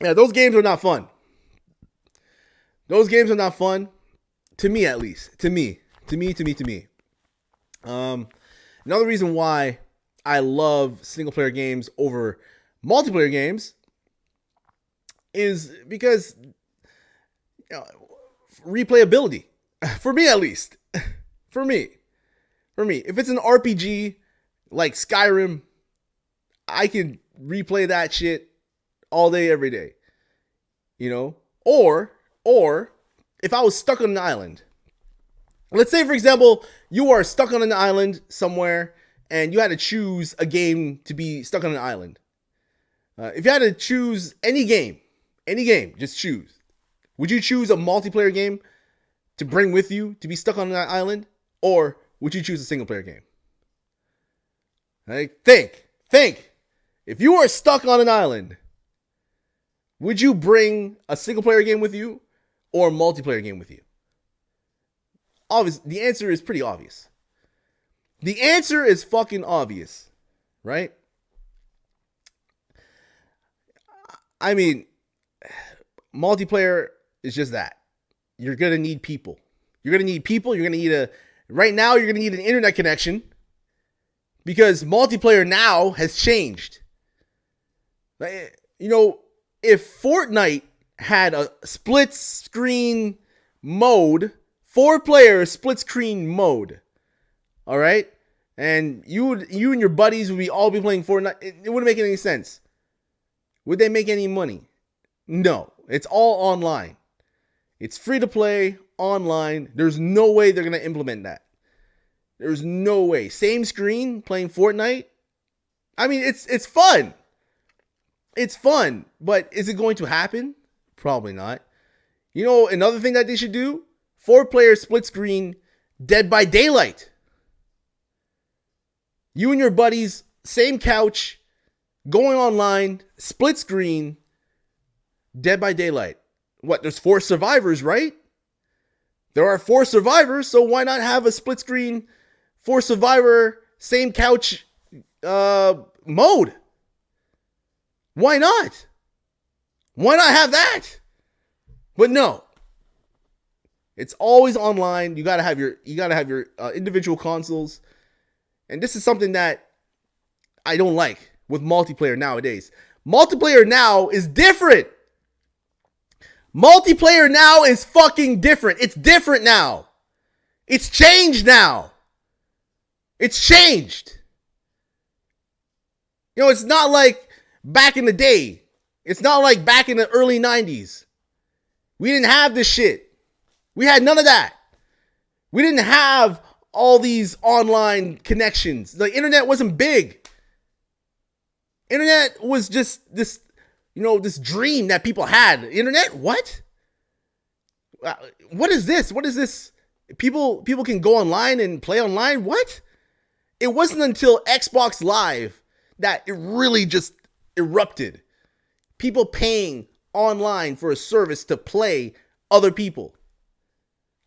Yeah, those games are not fun. Those games are not fun. To me, at least. To me. Another reason why I love single player games over multiplayer games is because, you know, replayability. For me, at least. For me. If it's an RPG like Skyrim, I can replay that shit all day, every day. You know? Or if I was stuck on an island. Let's say, for example, you are stuck on an island somewhere and you had to choose a game to be stuck on an island. If you had to choose any game, just choose. Would you choose a multiplayer game to bring with you to be stuck on that island? Or would you choose a single player game? Like, think. If you are stuck on an island, would you bring a single player game with you or a multiplayer game with you? Obvious. The answer is pretty obvious. The answer is fucking obvious, right? I mean, multiplayer is just that. You're going to need people. You're going to need right now you're going to need an internet connection because multiplayer now has changed. You know, if Fortnite had a split screen mode, 4 players split screen mode, all right? And you and your buddies would all be playing Fortnite. It wouldn't make any sense. Would they make any money? No. It's all online. It's free to play online. There's no way they're going to implement that. There's no way. Same screen playing Fortnite. I mean, it's fun. It's fun, but is it going to happen? Probably not. You know, another thing that they should do? 4-player split screen Dead by Daylight. You and your buddies, same couch, going online, split screen, Dead by Daylight. What, there's 4 survivors, right? There are 4 survivors, so why not have a split screen 4 survivor, same couch mode? Why not? Why not have that? But no. It's always online. You gotta have your individual consoles. And this is something that I don't like with multiplayer nowadays. Multiplayer now is different. Multiplayer now is fucking different. It's different now. It's changed now. It's changed. You know, it's not like back in the day. It's not like back in the early 90s. We didn't have this shit. We had none of that. We didn't have all these online connections. The internet wasn't big. Internet was just this, this dream that people had. Internet? What? What is this? What is this? People can go online and play online? What? It wasn't until Xbox Live that it really just erupted. People paying online for a service to play other people.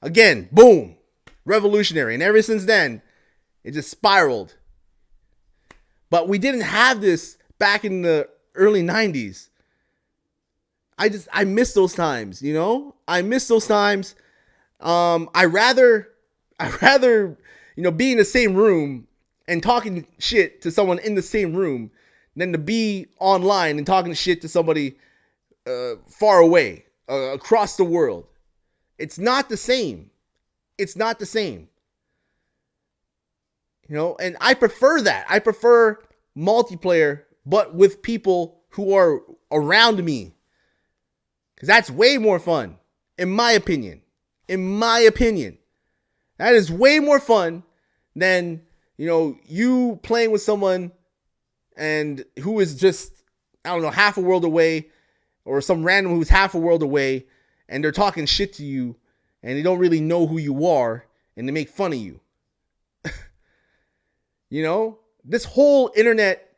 Again, boom, revolutionary. And ever since then, it just spiraled. But we didn't have this back in the early 90s. I miss those times, I miss those times. I rather, be in the same room and talking shit to someone in the same room than to be online and talking shit to somebody far away, across the world. It's not the same. It's not the same. And I prefer that. I prefer multiplayer, but with people who are around me. Because that's way more fun, in my opinion. In my opinion. That is way more fun than, you playing with someone and who is just, half a world away, or some random who's half a world away, and they're talking shit to you, and they don't really know who you are, and they make fun of you. This whole internet,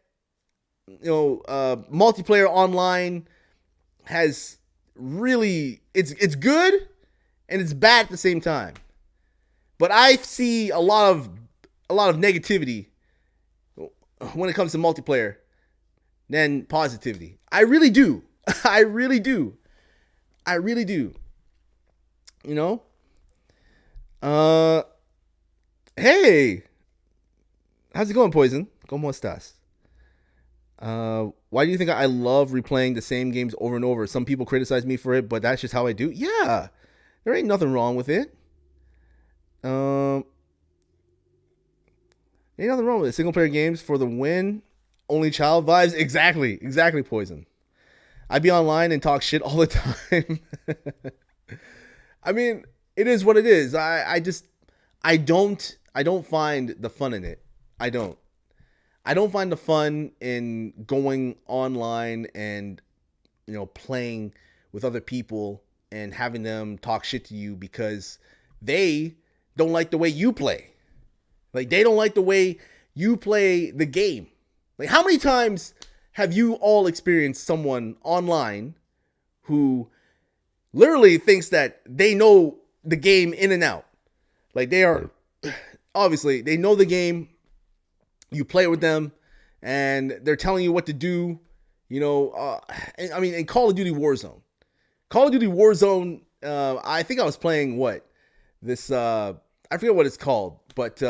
multiplayer online has really, it's good and it's bad at the same time. But I see a lot of negativity when it comes to multiplayer than positivity. I really do. I really do. Hey, how's it going, Poison? ¿Cómo estás? Why do you think I love replaying the same games over and over? Some people criticize me for it, but that's just how I do. Yeah, there ain't nothing wrong with it. Ain't nothing wrong with it. Single player games for the win. Only child vibes. Exactly, Poison. I be online and talk shit all the time. I mean, it is what it is. I don't find the fun in it. I don't find the fun in going online and, playing with other people and having them talk shit to you because they don't like the way you play. Like, they don't like the way you play the game. Like, how many times have you all experienced someone online who literally thinks that they know the game in and out? Like, they are, obviously, they know the game. You play with them, and they're telling you what to do. In Call of Duty Warzone. Call of Duty Warzone, I think I was playing I forget what it's called, but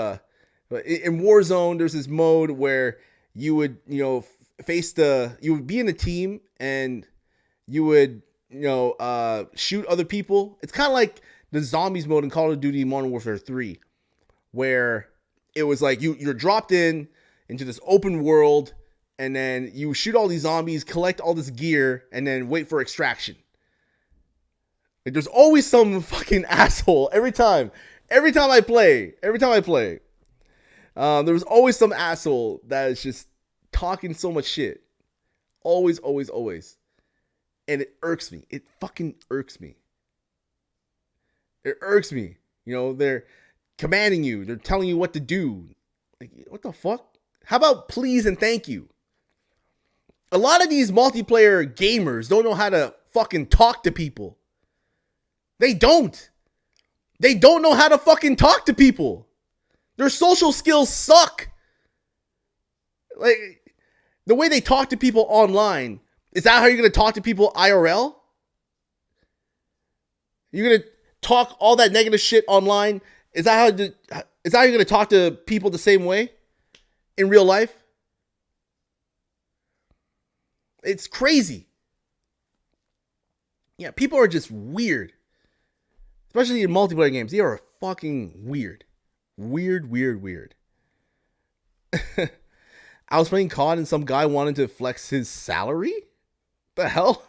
in Warzone, there's this mode where you would, you would be in a team, and you would, shoot other people. It's kind of like the zombies mode in Call of Duty Modern Warfare 3, where it was like you're dropped into this open world, and then you shoot all these zombies, collect all this gear, and then wait for extraction. Like, there's always some fucking asshole every time I play. There was always some asshole that is just talking so much shit. Always. And it irks me. It fucking irks me. It irks me. They're commanding you. They're telling you what to do. Like, what the fuck? How about please and thank you? A lot of these multiplayer gamers don't know how to fucking talk to people. They don't. They don't know how to fucking talk to people. Their social skills suck. Like, the way they talk to people online, is that how you're going to talk to people IRL? You're going to talk all that negative shit online? Is that how you're going to talk to people the same way in real life? It's crazy. Yeah, people are just weird. Especially in multiplayer games. They are fucking weird. Weird. I was playing COD and some guy wanted to flex his salary? The hell?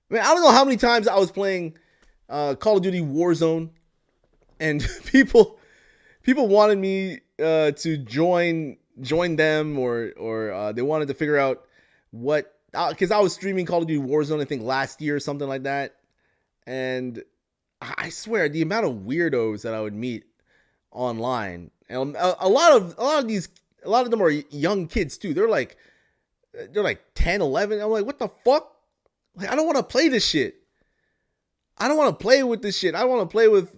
Man, I don't know how many times I was playing Call of Duty Warzone, and people wanted me to join them, or they wanted to figure out what, because I was streaming Call of Duty Warzone, I think last year or something like that, and I swear the amount of weirdos that I would meet online, and a lot of them are young kids too. They're like 10, 11. I'm like, what the fuck? Like, I don't want to play this shit. I don't want to play with this shit. I want to play with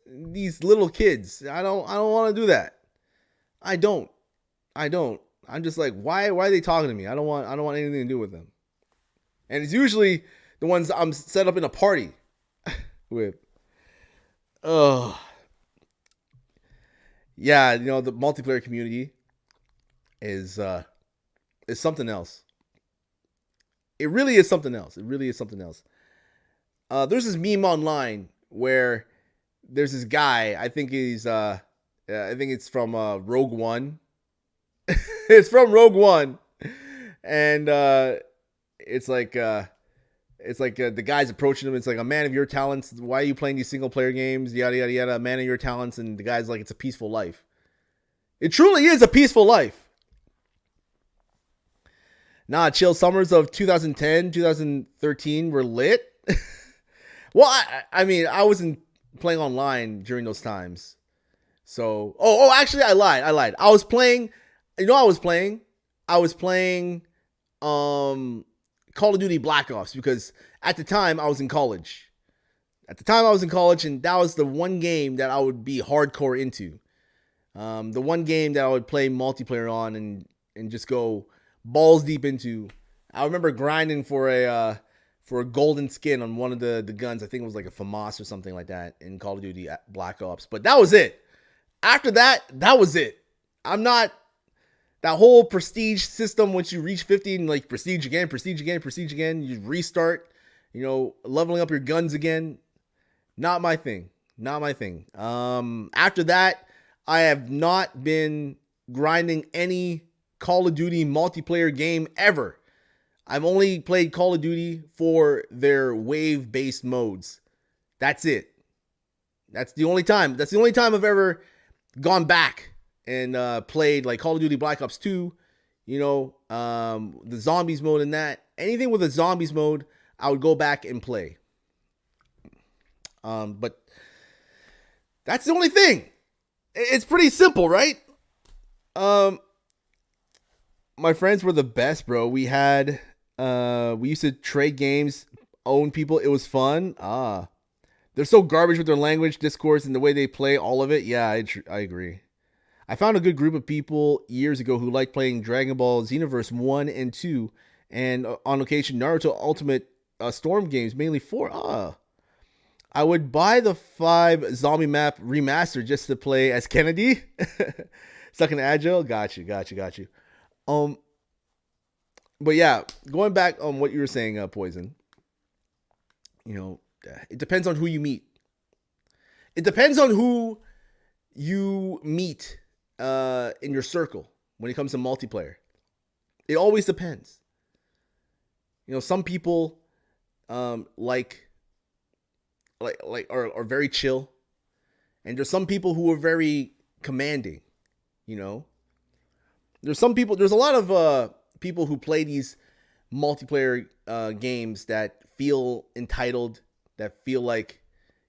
these little kids. I don't want to do that. I don't. I'm just like, why are they talking to me? I don't want anything to do with them. And it's usually the ones I'm set up in a party with. Oh. Yeah, the multiplayer community is something else. It really is something else. It really is something else. There's this meme online where there's this guy. I think it's from Rogue One. It's from Rogue One, and the guy's approaching him. It's like, a man of your talents. Why are you playing these single player games? Yada yada yada. A man of your talents, and the guy's like, it's a peaceful life. It truly is a peaceful life. Nah, chill. Summers of 2010, 2013 were lit. Well, I mean, I wasn't playing online during those times. So, actually, I lied. I was playing. I was playing. Call of Duty Black Ops, because at the time I was in college. And that was the one game that I would be hardcore into. The one game that I would play multiplayer on and just go balls deep into. I remember grinding for a golden skin on one of the guns. I think it was like a FAMAS or something like that in Call of Duty Black Ops. But that was it. After that, that was it. I'm not... That whole prestige system, once you reach 50 and like prestige again, you restart, leveling up your guns again. Not my thing. After that, I have not been grinding any Call of Duty multiplayer game ever. I've only played Call of Duty for their wave-based modes. That's it. That's the only time I've ever gone back and played like Call of Duty Black Ops 2, the zombies mode and that. Anything with a zombies mode, I would go back and play. But that's the only thing. It's pretty simple, right? My friends were the best, bro. We used to trade games, own people. It was fun. They're so garbage with their language, discourse, and the way they play all of it. Yeah, I agree. I found a good group of people years ago who liked playing Dragon Ball Xenoverse 1 and 2, and on occasion Naruto Ultimate Storm games, mainly 4. I would buy the 5 zombie map remaster just to play as Kennedy. Stuck in Agile. Got you. But yeah, going back on what you were saying, Poison. It depends on who you meet. It depends on who you meet in your circle when it comes to multiplayer. It always depends. Some people are very chill, and there's some people who are very commanding. There's a lot of people who play these multiplayer games that feel entitled, that feel like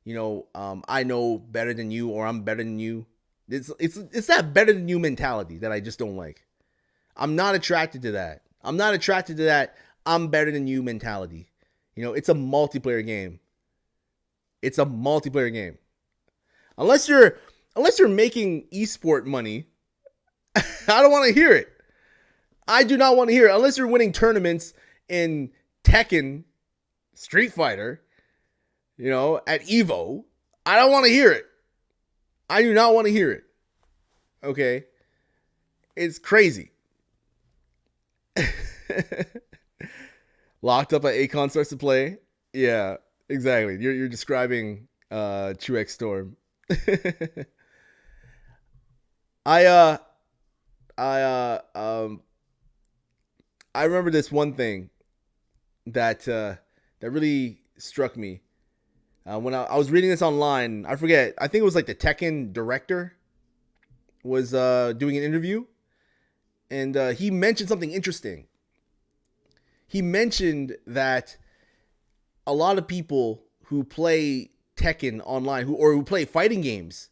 I know better than you, or I'm better than you. It's that better than you mentality that I just don't like. I'm not attracted to that. I'm better than you mentality. It's a multiplayer game. Unless you're making esport money, I don't want to hear it. I do not want to hear it. Unless you're winning tournaments in Tekken, Street Fighter, at Evo, I don't want to hear it. I do not want to hear it. Okay? It's crazy. Locked up at Akon starts to play. Yeah, exactly. You're describing Truex Storm. I remember this one thing that that really struck me. When I was reading this online, I forget, I think it was like the Tekken director was doing an interview, and he mentioned something interesting. He mentioned that a lot of people who play Tekken online, who play fighting games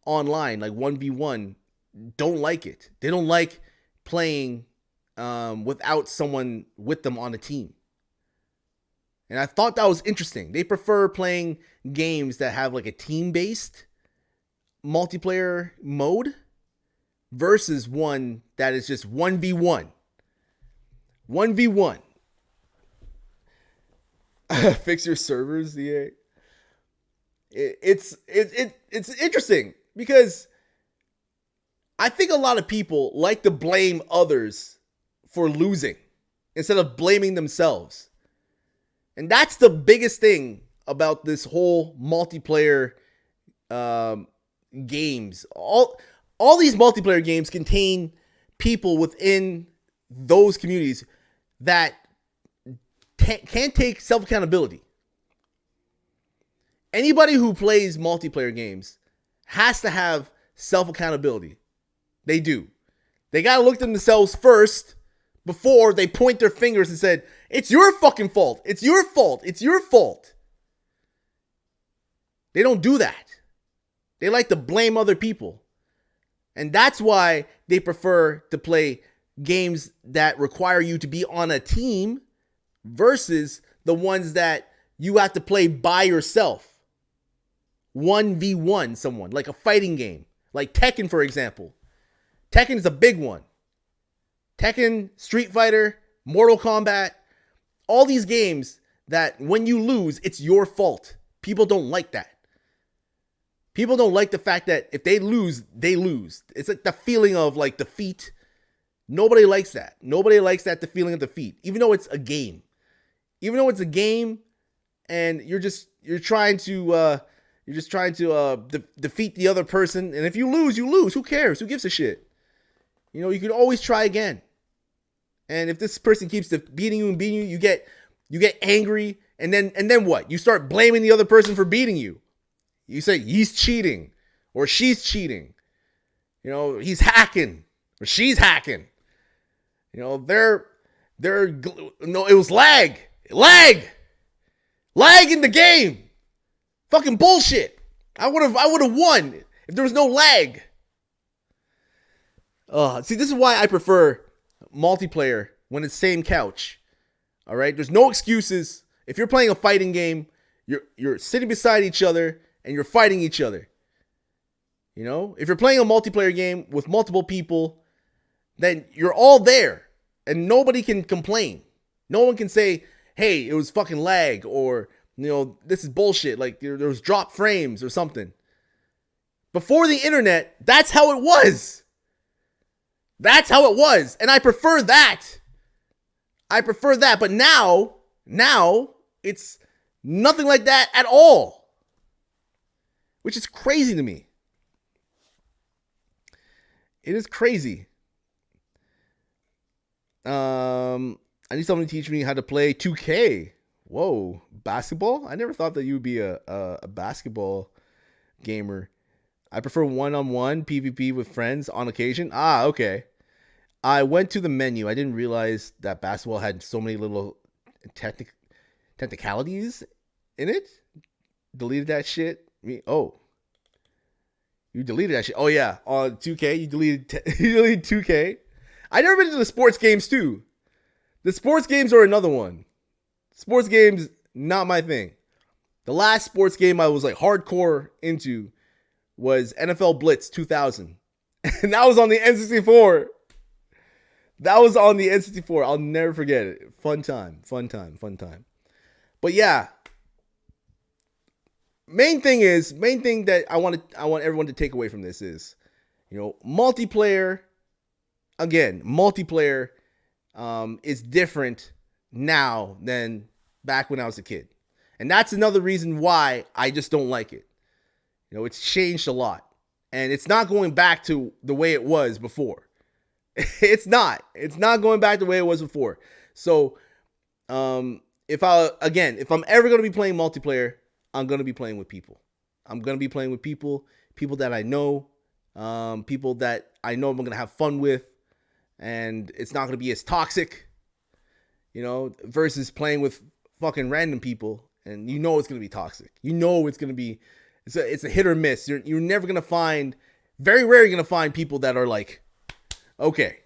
online, like 1v1, don't like it. They don't like playing without someone with them on a team. And I thought that was interesting. They prefer playing games that have like a team-based multiplayer mode versus one that is just 1v1. 1v1. Fix your servers, EA. It's interesting because I think a lot of people like to blame others for losing instead of blaming themselves. And that's the biggest thing about this whole multiplayer games. All these multiplayer games contain people within those communities that can't take self-accountability. Anybody who plays multiplayer games has to have self-accountability. They do. They got to look at themselves first before they point their fingers and said, it's your fucking fault. It's your fault. It's your fault. They don't do that. They like to blame other people. And that's why they prefer to play games that require you to be on a team versus the ones that you have to play by yourself. 1v1 someone, like a fighting game. Like Tekken, for example. Tekken is a big one. Tekken, Street Fighter, Mortal Kombat, all these games that when you lose, it's your fault. People don't like that. People don't like the fact that if they lose, they lose. It's like the feeling of like defeat. Nobody likes that. Nobody likes that, the feeling of defeat, even though it's a game. Even though it's a game and you're trying to defeat the other person. And if you lose, you lose. Who cares? Who gives a shit? You know, you can always try again. And if this person keeps beating you and beating you, you get angry. And then what? You start blaming the other person for beating you. You say he's cheating or she's cheating. You know, he's hacking or she's hacking. You know, no, it was lag in the game. Fucking bullshit. I would have won if there was no lag. See, this is why I prefer multiplayer when it's same couch. All right, there's no excuses. If you're playing a fighting game, you're sitting beside each other and you're fighting each other. You know, if you're playing a multiplayer game with multiple people, then you're all there and nobody can complain. No one can say, hey, it was fucking lag, or, you know, this is bullshit. Like there was drop frames or something. Before the internet, that's how it was. That's how it was. And I prefer that. But now it's nothing like that at all. Which is crazy to me. It is crazy. I need someone to teach me how to play 2K. Whoa, basketball? I never thought that you would be a basketball gamer. I prefer one-on-one PvP with friends on occasion. Ah, okay. I went to the menu. I didn't realize that basketball had so many little technicalities in it. Deleted that shit. You deleted that shit. Oh yeah, on 2K, you deleted 2K. I never been into the sports games too. The sports games are another one. Sports games, not my thing. The last sports game I was like hardcore into was NFL Blitz 2000. And that was on the N64. I'll never forget it. Fun time. But yeah. Main thing that I want everyone to take away from this is, you know, multiplayer is different now than back when I was a kid. And that's another reason why I just don't like it. You know, it's changed a lot. And it's not going back to the way it was before. It's not going back the way it was before. So, if I'm ever going to be playing multiplayer, I'm going to be playing with people. I'm going to be playing with people that I know, people that I know I'm going to have fun with, and it's not going to be as toxic, versus playing with fucking random people, and it's going to be toxic. It's going to be, it's a hit or miss. You're never going to find, very rarely going to find people that are like, okay,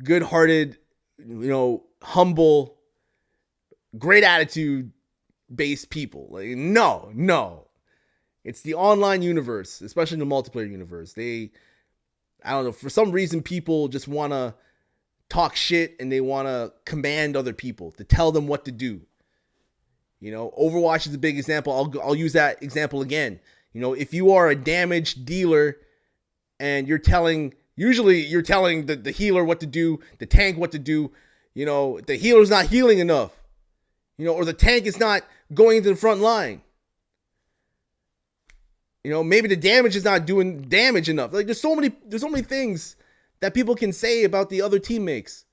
good-hearted, humble, great attitude based people. Like, no. It's the online universe, especially the multiplayer universe. I don't know, for some reason people just want to talk shit and they want to command other people to tell them what to do. Overwatch is a big example. I'll use that example again. If you are a damage dealer and you're telling the healer what to do, the tank what to do, the healer's not healing enough, or the tank is not going into the front line. Maybe the damage is not doing damage enough. Like, there's so many things that people can say about the other teammates,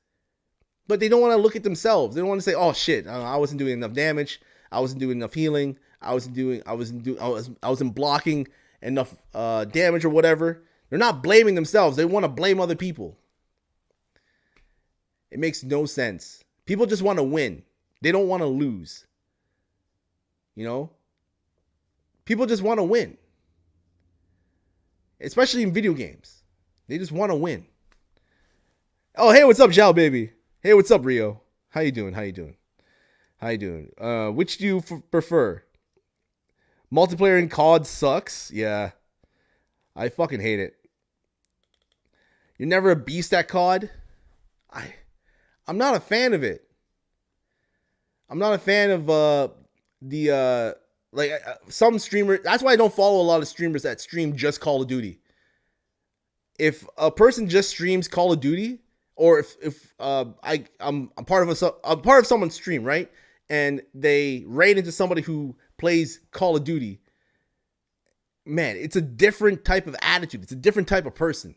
but they don't want to look at themselves. They don't want to say, "Oh shit, I wasn't doing enough damage. I wasn't doing enough healing. I wasn't blocking enough damage or whatever." They're not blaming themselves. They want to blame other people. It makes no sense. People just want to win. They don't want to lose. People just want to win. Especially in video games. They just want to win. Oh, hey, what's up, Zhao, baby? Hey, what's up, Rio? How you doing? Which do you prefer? Multiplayer in COD sucks. Yeah. I fucking hate it. You're never a beast at COD? I'm not a fan of it. I'm not a fan of some streamers. That's why I don't follow a lot of streamers that stream just Call of Duty. If a person just streams Call of Duty, or if I'm part of someone's stream, right? And they raid into somebody who plays Call of Duty, man, it's a different type of attitude. It's a different type of person.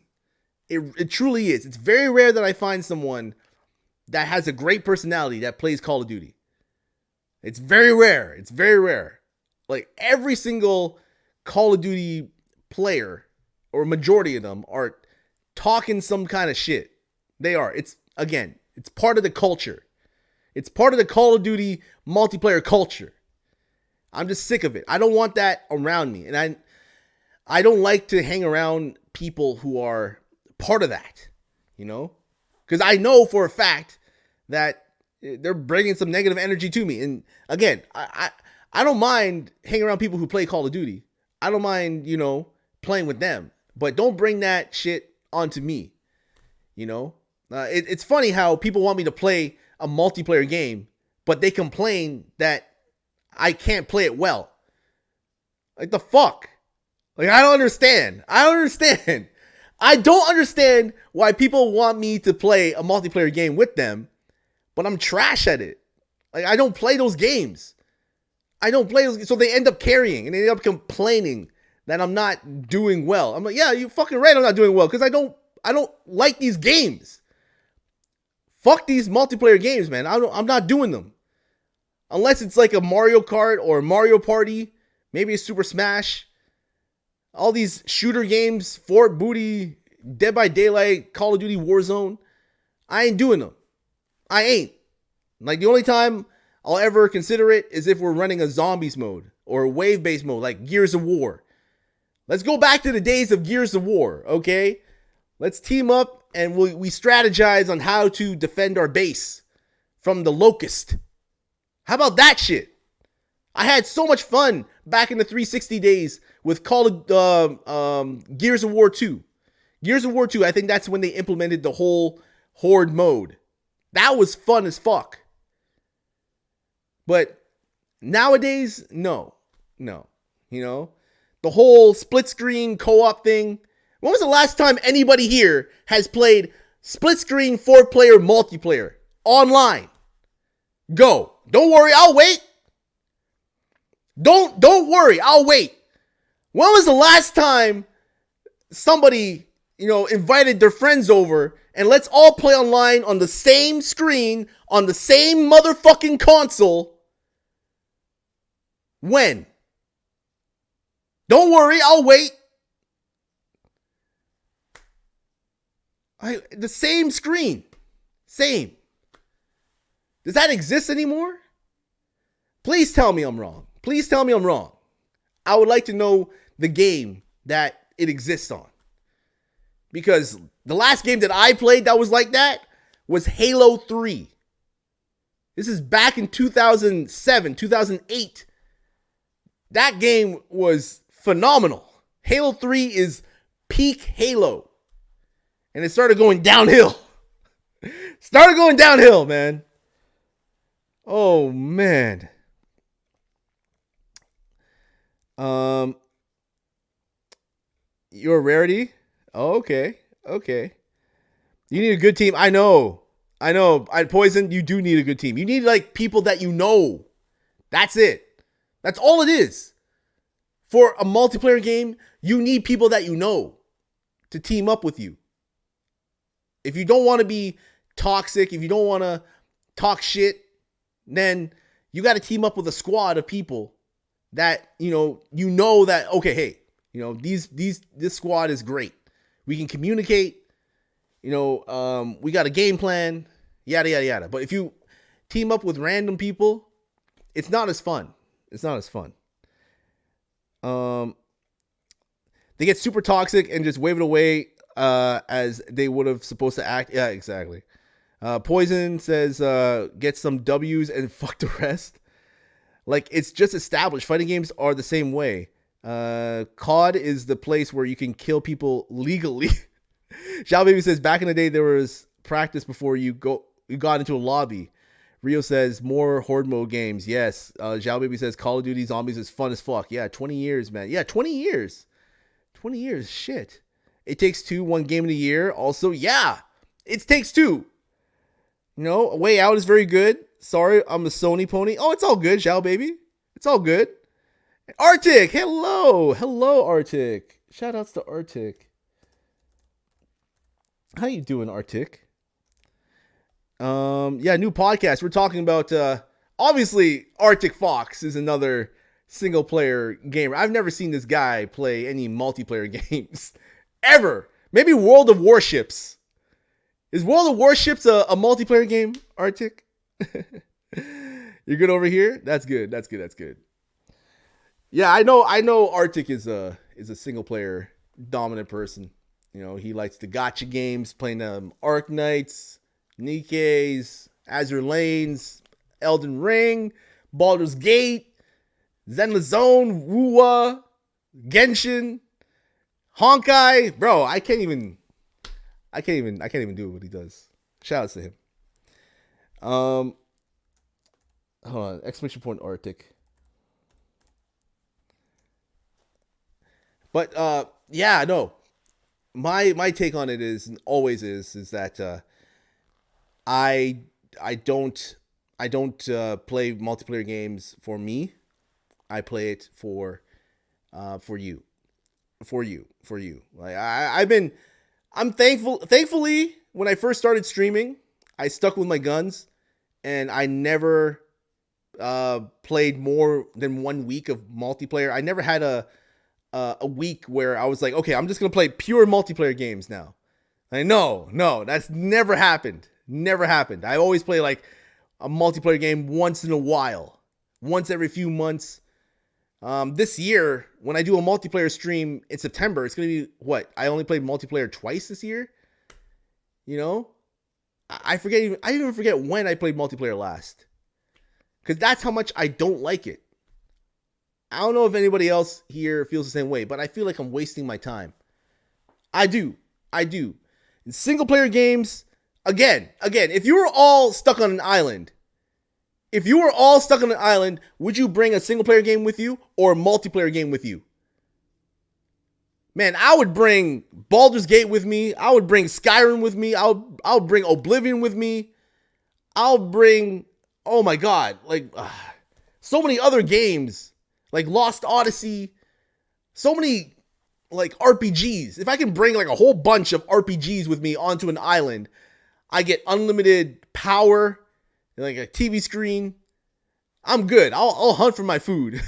It truly is. It's very rare that I find someone that has a great personality that plays Call of Duty. It's very rare. Like, every single Call of Duty player, or majority of them, are talking some kind of shit. They are. It's part of the culture. It's part of the Call of Duty multiplayer culture. I'm just sick of it. I don't want that around me. And I don't like to hang around people who are part of that, because I know for a fact that they're bringing some negative energy to me. And again, I don't mind hanging around people who play Call of Duty. I don't mind, playing with them, but don't bring that shit onto me. It's funny how people want me to play a multiplayer game, but they complain that I can't play it well. Like, the fuck? Like, I don't understand. I don't understand why people want me to play a multiplayer game with them, but I'm trash at it. Like, I don't play those games. So they end up carrying, and they end up complaining that I'm not doing well. I'm like, yeah, you fucking right, I'm not doing well, because I don't like these games. Fuck these multiplayer games, man. I'm not doing them. Unless it's like a Mario Kart or Mario Party, maybe a Super Smash. All these shooter games, Fort Booty, Dead by Daylight, Call of Duty Warzone, I ain't doing them. I ain't. Like, the only time I'll ever consider it is if we're running a zombies mode or a wave-based mode, like Gears of War. Let's go back to the days of Gears of War, okay? Let's team up and we strategize on how to defend our base from the Locust. How about that shit? I had so much fun back in the 360 days with Gears of War 2. Gears of War 2, I think that's when they implemented the whole Horde mode. That was fun as fuck. But nowadays, no. The whole split screen co-op thing. When was the last time anybody here has played split screen 4-player multiplayer online? Go. Don't worry, I'll wait. Don't worry, I'll wait. When was the last time somebody, invited their friends over and let's all play online on the same screen, on the same motherfucking console. When? Don't worry, I'll wait. The same screen. Same. Does that exist anymore? Please tell me I'm wrong. Please tell me I'm wrong. I would like to know the game that it exists on. Because the last game that I played that was like that was Halo 3. This is back in 2007, 2008. That game was phenomenal. Halo 3 is peak Halo. And it started going downhill. Started going downhill, man. Oh, man. You're a rarity? Oh, okay. Okay. You need a good team. I know. Poison, you do need a good team. You need, like, people that you know. That's it. That's all it is. For a multiplayer game, you need people that you know to team up with you. If you don't want to be toxic, if you don't want to talk shit, then you got to team up with a squad of people that, you know that, okay, hey, this squad is great. We can communicate, we got a game plan, yada, yada, yada. But if you team up with random people, it's not as fun. It's not as fun. They get super toxic and just wave it away as they would have supposed to act. Yeah, exactly. Poison says, get some W's and fuck the rest. Like, it's just established. Fighting games are the same way. COD is the place where you can kill people legally. Shao Baby says, back in the day, there was practice before you got into a lobby. Rio says, more horde mode games. Yes. Zhao Baby says, Call of Duty Zombies is fun as fuck. Yeah, 20 years, man. Yeah, 20 years. 20 years. Shit. It Takes Two, one game in a year. Also, yeah, it Takes Two. A Way Out is very good. Sorry, I'm a Sony pony. Oh, it's all good, Zhao Baby. It's all good. Arctic, hello. Hello, Arctic. Shout outs to Arctic. How you doing, Arctic? Yeah, new podcast. We're talking about, obviously, Arctic Fox is another single player gamer. I've never seen this guy play any multiplayer games ever. Maybe World of Warships. Is World of Warships a multiplayer game, Arctic? You're good over here? That's good. That's good. That's good. Yeah, I know Arctic is a single player dominant person. He likes the gacha games, playing Arc Knights, Nikke's, Azure Lanes, Elden Ring, Baldur's Gate, Zenless Zone, Wuwa, Genshin, Honkai. Bro, I can't even do what he does. Shout outs to him. Hold on, exclamation point Arctic. But yeah, no. My take on it is, and always is that I don't play multiplayer games for me. I play it for you. Like I'm thankfully when I first started streaming, I stuck with my guns and I never played more than 1 week of multiplayer. I never had a week where I was like, okay, I'm just going to play pure multiplayer games now. Like, no, that's never happened. Never happened. I always play like a multiplayer game once in a while, once every few months. This year, when I do a multiplayer stream in September, it's going to be what? I only played multiplayer twice this year. I even forget when I played multiplayer last. Because that's how much I don't like it. I don't know if anybody else here feels the same way, but I feel like I'm wasting my time. I do. In single player games, again, if you were all stuck on an island, would you bring a single player game with you or a multiplayer game with you? Man, I would bring Baldur's Gate with me. I would bring Skyrim with me. I'll bring Oblivion with me. I'll bring, oh my God, like so many other games. Like Lost Odyssey, so many like RPGs. If I can bring like a whole bunch of RPGs with me onto an island, I get unlimited power, like a TV screen. I'm good. I'll hunt for my food.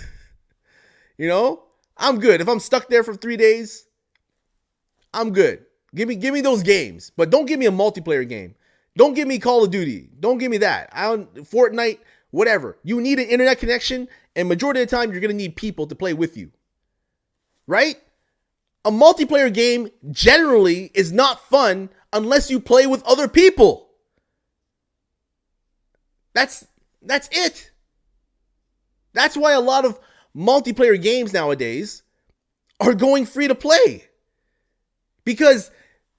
You know, I'm good. If I'm stuck there for 3 days, I'm good. Give me those games, but don't give me a multiplayer game. Don't give me Call of Duty. Don't give me that. Fortnite, whatever. You need an internet connection, and majority of the time, you're gonna need people to play with you, right? A multiplayer game generally is not fun unless you play with other people. That's it. That's why a lot of multiplayer games nowadays are going free to play. Because,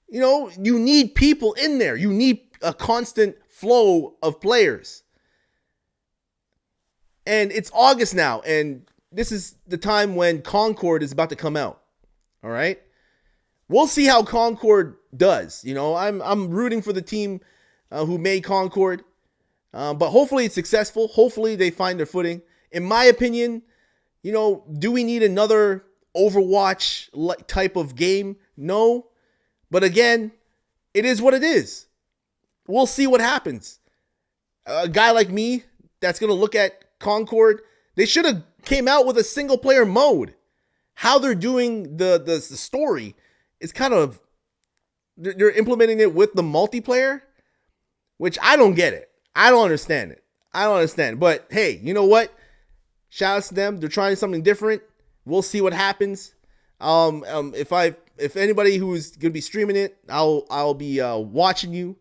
you need people in there. You need a constant flow of players. And it's August now, and this is the time when Concord is about to come out. All right? We'll see how Concord does. I'm rooting for the team who made Concord. But hopefully it's successful. Hopefully they find their footing. In my opinion, do we need another Overwatch type of game? No. But again, it is what it is. We'll see what happens. A guy like me that's going to look at Concord, they should have came out with a single player mode. How they're doing the story is kind of, they're implementing it with the multiplayer, which I don't get it. I don't understand it. But hey, you know what? Shout out to them. They're trying something different. We'll see what happens. If anybody who's gonna be streaming it, I'll be watching you.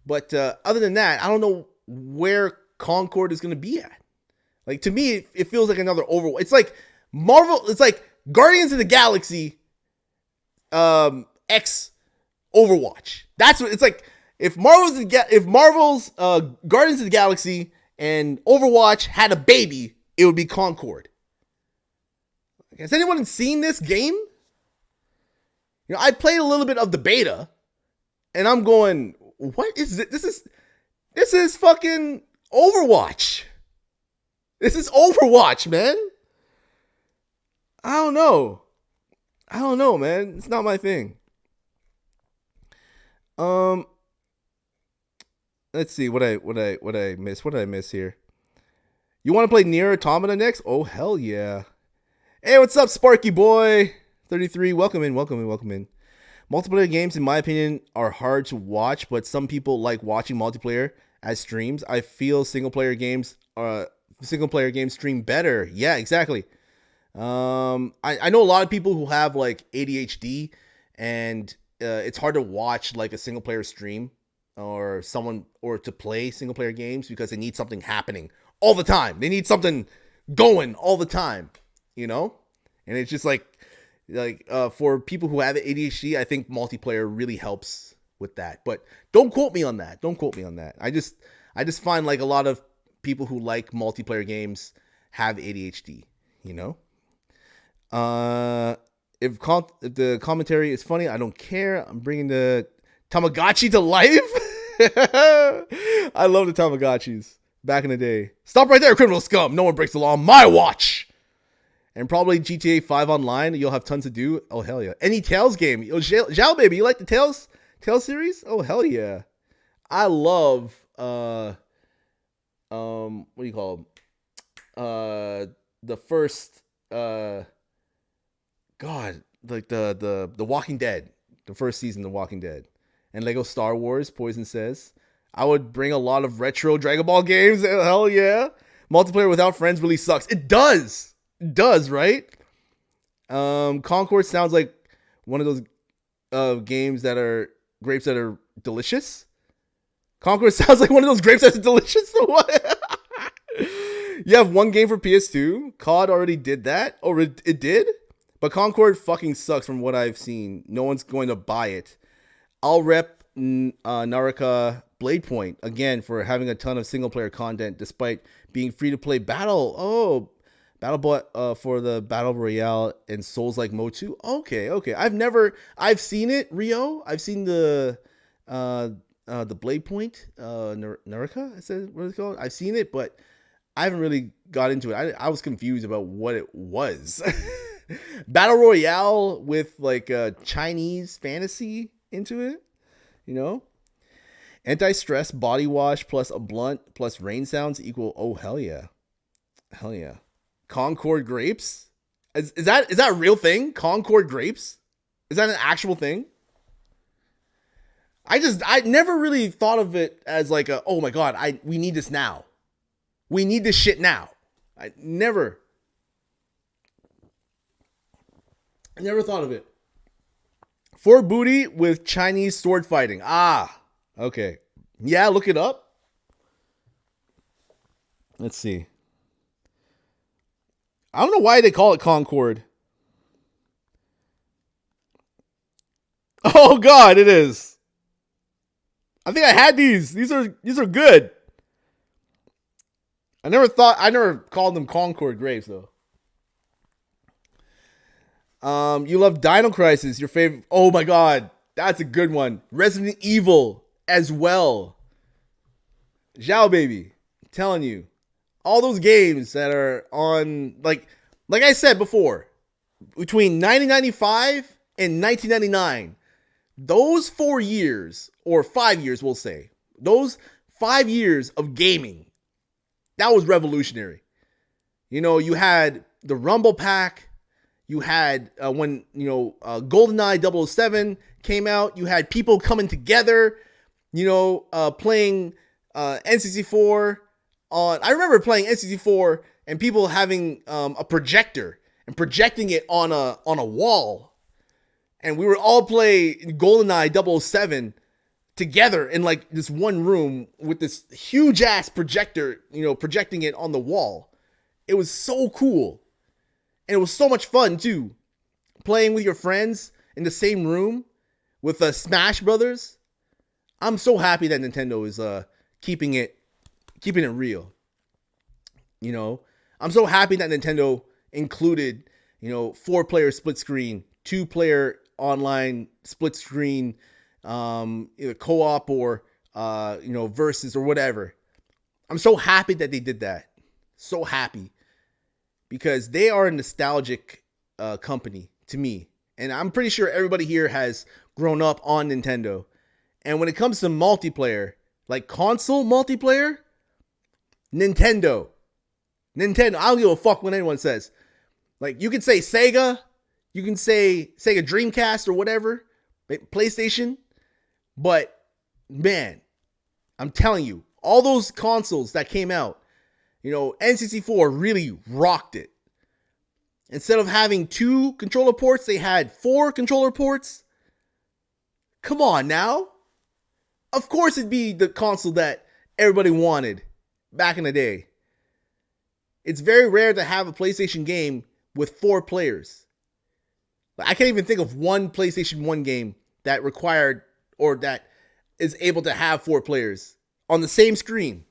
But other than that, I don't know where Concord is gonna be at. Like, to me, it feels like another Overwatch. It's like Marvel. It's like Guardians of the Galaxy, X Overwatch. That's what it's like. If Marvel's Guardians of the Galaxy and Overwatch had a baby, it would be Concord. Has anyone seen this game? I played a little bit of the beta, and I'm going, what is it? This is fucking Overwatch. This is Overwatch, man. I don't know, man. It's not my thing. Let's see what I miss. What did I miss here? You want to play Nier Automata next? Oh, hell yeah. Hey, what's up, Sparky boy? 33, welcome in. Multiplayer games, in my opinion, are hard to watch, but some people like watching multiplayer as streams. I feel single player games stream better. Yeah, exactly. I know a lot of people who have like ADHD, and it's hard to watch like a single player stream or to play single player games because they need something happening all the time. They need something going all the time, and it's just like for people who have ADHD, I think multiplayer really helps with that. But don't quote me on that. I just find like a lot of people who like multiplayer games have ADHD, If the commentary is funny, I don't care. I'm bringing the Tamagotchi to life. I love the Tamagotchis back in the day. Stop right there, criminal scum. No one breaks the law on my watch. And probably GTA 5 online. You'll have tons to do. Oh, hell yeah. Any Tales game. Yo, Zhao, baby, you like the Tales series? Oh, hell yeah. I love, what do you call them? The first, God, like the Walking Dead. The first season of The Walking Dead. And Lego Star Wars, Poison says. I would bring a lot of retro Dragon Ball games. Hell yeah. Multiplayer without friends really sucks. It does. It does, right? Concord sounds like one of those games that are grapes that are delicious. Concord sounds like one of those grapes that's delicious. What? You have one game for PS2. COD already did that. Oh, it did? But Concord fucking sucks from what I've seen. No one's going to buy it. I'll rep Naraka Blade Point again for having a ton of single player content despite being free to play BattleBot for the Battle Royale and Souls-like mode too. Okay. I've seen it, Rio. I've seen the Blade Point, Naraka. I said what it's called. I've seen it, but I haven't really got into it. I was confused about what it was. Battle Royale with like a Chinese fantasy into it, you know? Anti-stress body wash plus a blunt plus rain sounds equal. Oh, hell yeah. Hell yeah. Concord grapes? Is that a real thing? Concord grapes? Is that an actual thing? I never really thought of it as like a, oh my God, we need this now. We need this shit now. I never thought of it. For booty with Chinese sword fighting. Ah, okay. Yeah, look it up. Let's see. I don't know why they call it Concord. Oh God, it is. I think I had these. These are good. I never called them Concord grapes though. You love Dino Crisis, your favorite. Oh my God, that's a good one. Resident Evil as well. Zhao baby, I'm telling you, all those games that are on like I said before, between 1995 and 1999, those 4 years or 5 years, we'll say, those 5 years of gaming, that was revolutionary. You know, you had the Rumble Pack. You had when GoldenEye 007 came out. You had people coming together. Playing N64 on. I remember playing N64 and people having a projector and projecting it on a wall, and we would all play GoldenEye 007 together in like this one room with this huge ass projector, projecting it on the wall. It was so cool. And it was so much fun too. Playing with your friends in the same room with Smash Brothers. I'm so happy that Nintendo is keeping it real. I'm so happy that Nintendo included, 4-player split screen, 2-player online split screen, either co-op or versus or whatever. I'm so happy that they did that. So happy. Because they are a nostalgic company to me. And I'm pretty sure everybody here has grown up on Nintendo. And when it comes to multiplayer, like console multiplayer, Nintendo. I don't give a fuck what anyone says. Like, you can say Sega, you can say Sega Dreamcast or whatever, PlayStation. But, man, I'm telling you, all those consoles that came out, N64 really rocked it. Instead of having 2 controller ports, they had 4 controller ports. Come on now. Of course it'd be the console that everybody wanted back in the day. It's very rare to have a PlayStation game with 4 players. I can't even think of one PlayStation 1 game that required or that is able to have 4 players on the same screen.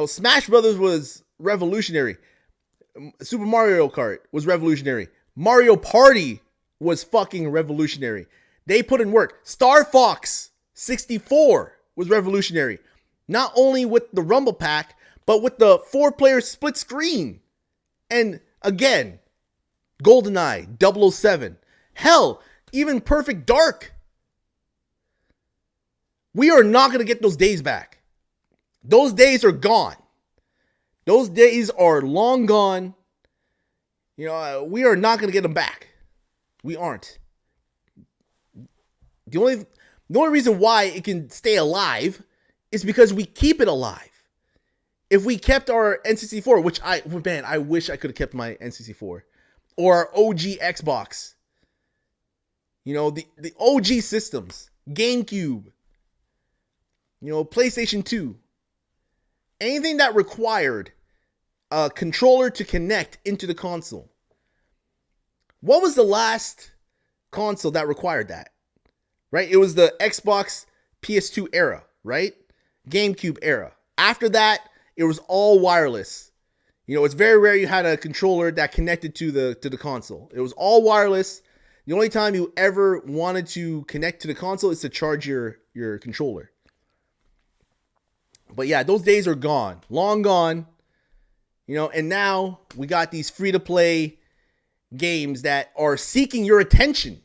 Smash Brothers was revolutionary. Super Mario Kart was revolutionary. Mario Party was fucking revolutionary. They put in work. Star Fox 64 was revolutionary. Not only with the Rumble Pack, but with the 4-player split screen. And again, GoldenEye 007. Hell, even Perfect Dark. We are not going to get those days back. Those days are gone. Those days are long gone. We are not going to get them back. We aren't. The only reason why it can stay alive is because we keep it alive. If we kept our N64, which I wish I could have kept my N64 or our OG Xbox. The OG systems, GameCube, PlayStation 2. Anything that required a controller to connect into the console. What was the last console that required that? Right? It was the Xbox PS2 era, right? GameCube era. After that, it was all wireless. It's very rare you had a controller that connected to the console. It was all wireless. The only time you ever wanted to connect to the console is to charge your controller. But yeah, those days are gone. Long gone. And now we got these free-to-play games that are seeking your attention.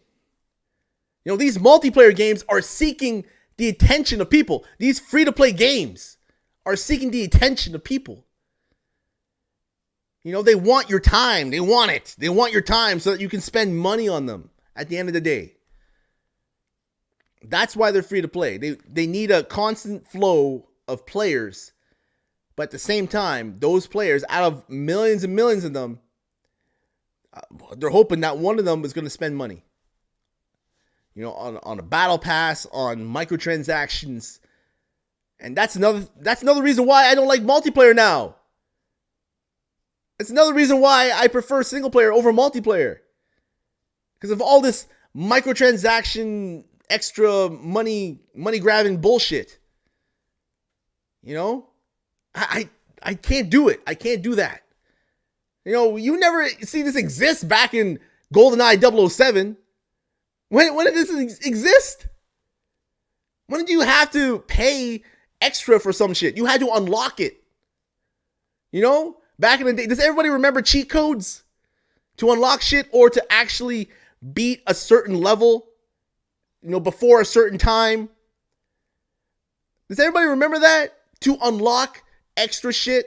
You know, these multiplayer games are seeking the attention of people. These free-to-play games are seeking the attention of people. You know, they want your time. They want it. They want your time so that you can spend money on them at the end of the day. That's why they're free to play. They need a constant flow of players. But at the same time, those players, out of millions and millions of them, they're hoping that one of them is going to spend money. You know, on a battle pass, on microtransactions. And that's another reason why I don't like multiplayer now. It's another reason why I prefer single player over multiplayer. Because of all this microtransaction, extra money grabbing bullshit. You know? I can't do it. I can't do that. You know, you never see this exist back in GoldenEye 007. When did this exist? When did you have to pay extra for some shit? You had to unlock it. You know? Back in the day, does everybody remember cheat codes to unlock shit or to actually beat a certain level, you know, before a certain time? Does everybody remember that? To unlock extra shit?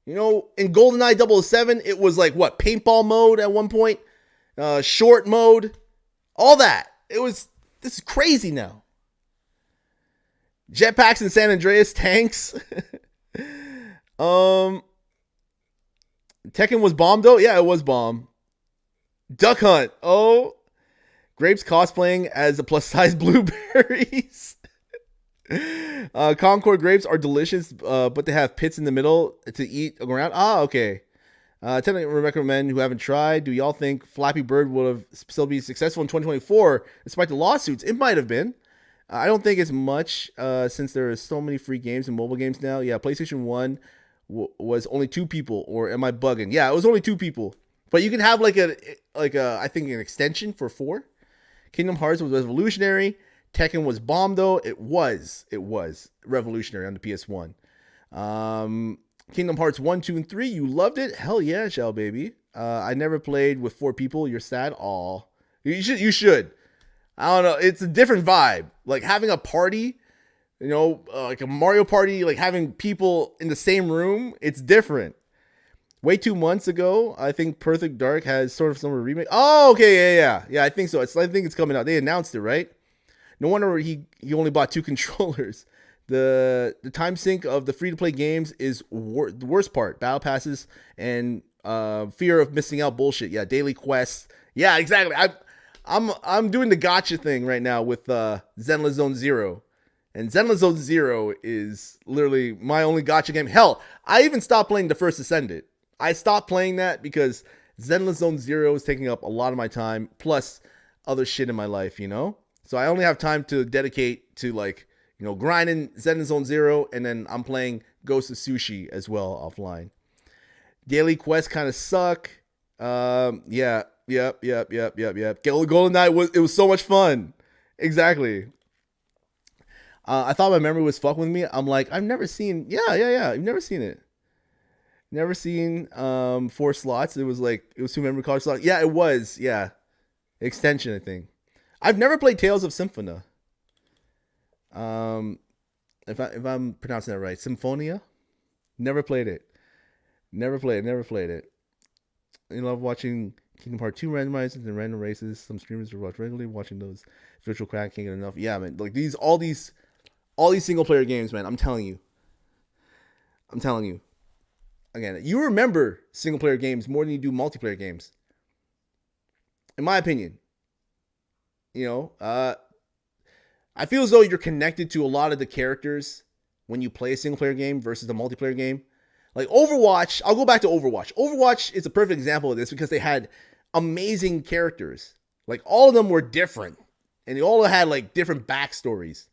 You know, in GoldenEye 007, it was like, what, paintball mode at one point? Short mode? All that. This is crazy now. Jetpacks in San Andreas, tanks. Tekken was bomb though? Yeah, it was bomb. Duck Hunt. Oh. Grapes cosplaying as the plus size blueberries. Concord grapes are delicious, but they have pits in the middle to eat around. Ah, okay. Technically recommend who haven't tried. Do y'all think Flappy Bird would have still be successful in 2024 despite the lawsuits? It might have been. I don't think it's much since there are so many free games and mobile games now. Yeah, PlayStation 1 was only 2 people, or am I bugging? Yeah, it was only 2 people. But you can have like a I think an extension for 4. Kingdom Hearts was revolutionary. Tekken was bomb though. It was revolutionary on the PS1. Kingdom Hearts 1, 2, and 3. You loved it? Hell yeah, Shell baby. I never played with 4 people. You're sad. Aw. You should. I don't know. It's a different vibe. Like having a party, you know, like a Mario Party, like having people in the same room. It's different. Way 2 months ago, I think Perfect Dark has sort of some remake. Oh, okay, yeah. I think so. I think it's coming out. They announced it, right? No wonder he only bought 2 controllers. The time sink of the free to play games is the worst part. Battle passes and fear of missing out bullshit. Yeah, daily quests. Yeah, exactly. I'm doing the gotcha thing right now with Zenless Zone Zero. And Zenless Zone Zero is literally my only gotcha game. Hell, I even stopped playing The First Ascendant. I stopped playing that because Zenless Zone Zero is taking up a lot of my time, plus other shit in my life, you know? So I only have time to dedicate to, like, you know, grinding Zenless Zone Zero, and then I'm playing Ghost of Sushi as well offline. Daily quests kind of suck. Yep. Golden Knight was so much fun. Exactly. I thought my memory was fucking with me. I'm like, I've never seen. Yeah. I've never seen it. Never seen 4 slots. It was 2 memory card slots. Yeah, it was. Yeah, extension, I think. I've never played Tales of Symphonia. If I'm pronouncing that right, Symphonia. Never played it. Never played it. You love watching Kingdom Hearts 2 randomizers and random races. Some streamers are watch regularly. Watching those virtual crack can't get enough. Yeah, man. Like all these single player games, man. I'm telling you. Again, you remember single player games more than you do multiplayer games. In my opinion. You know, I feel as though you're connected to a lot of the characters when you play a single player game versus a multiplayer game. Like Overwatch, I'll go back to Overwatch. Overwatch is a perfect example of this because they had amazing characters. Like all of them were different and they all had like different backstories.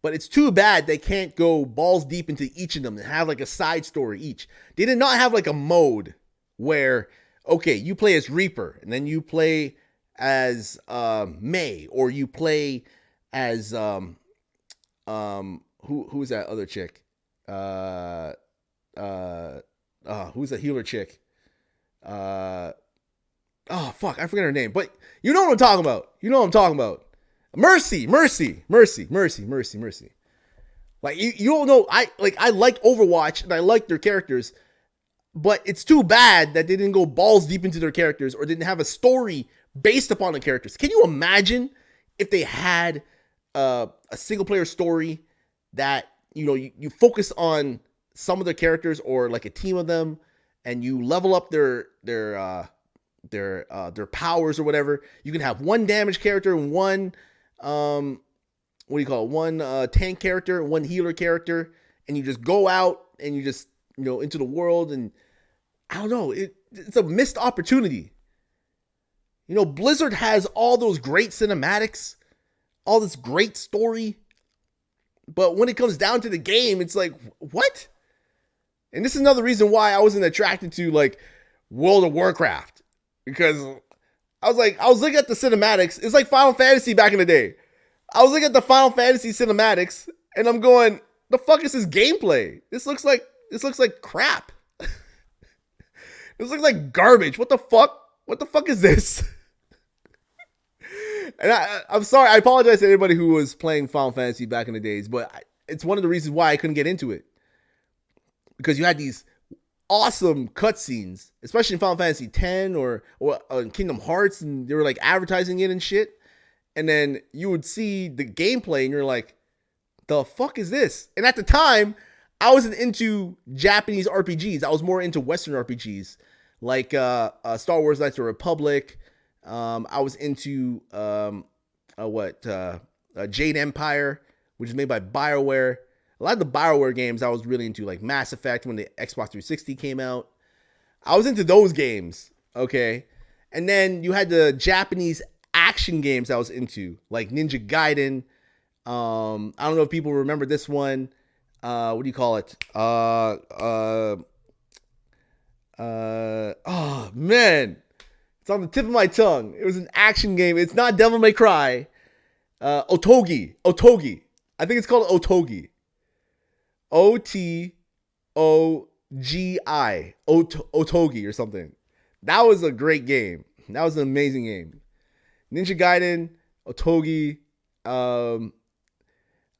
But it's too bad they can't go balls deep into each of them and have like a side story each. They did not have like a mode where, okay, you play as Reaper and then you play as May, or you play as who's that other chick? Who's the healer chick? Oh fuck, I forget her name, but you know what I'm talking about. You know what I'm talking about. Mercy. Like you don't know. I liked Overwatch and I liked their characters, but it's too bad that they didn't go balls deep into their characters or didn't have a story based upon the characters. Can you imagine if they had a single player story that you focus on some of the characters or like a team of them, and you level up their powers or whatever. You can have one damage character and one what do you call it? One tank character, one healer character, and you just go out and you just into the world, and I don't know, it's a missed opportunity. Blizzard has all those great cinematics, all this great story, but when it comes down to the game, it's like, what? And this is another reason why I wasn't attracted to like World of Warcraft, because I was looking at the cinematics. It's like Final Fantasy back in the day. I was looking at the Final Fantasy cinematics, and I'm going, the fuck is this gameplay? This looks like crap. This looks like garbage. What the fuck? What the fuck is this? And I'm sorry. I apologize to anybody who was playing Final Fantasy back in the days, but it's one of the reasons why I couldn't get into it. Because you had these awesome cutscenes, especially in Final Fantasy X or Kingdom Hearts, and they were like advertising it and shit. And then you would see the gameplay, and you're like, the fuck is this? And at the time, I wasn't into Japanese RPGs. I was more into Western RPGs, like Star Wars Knights of the Republic. I was into Jade Empire, which is made by BioWare. A lot of the BioWare games I was really into, like Mass Effect when the Xbox 360 came out. I was into those games, okay? And then you had the Japanese action games I was into, like Ninja Gaiden. I don't know if people remember this one. What do you call it? Oh, man. It's on the tip of my tongue. It was an action game. It's not Devil May Cry. Otogi. I think it's called Otogi. Otogi. Otogi or something. That was a great game. That was an amazing game. Ninja Gaiden, Otogi.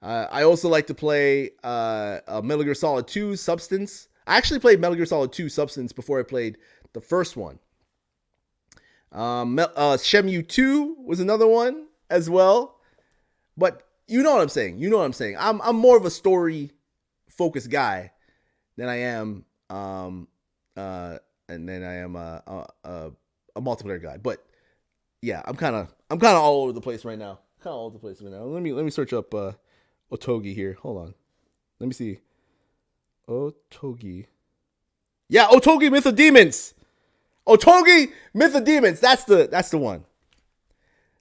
I also like to play Metal Gear Solid 2 Substance. I actually played Metal Gear Solid 2 Substance before I played the first one. Shenmue 2 was another one as well. But you know what I'm saying. I'm more of a story focused guy than I am a multiplayer guy. But yeah, I'm kind of all over the place right now. Let me search up Otogi here. Hold on. Let me see. Otogi. Yeah, Otogi Myth of Demons. Otogi Myth of Demons. That's the one.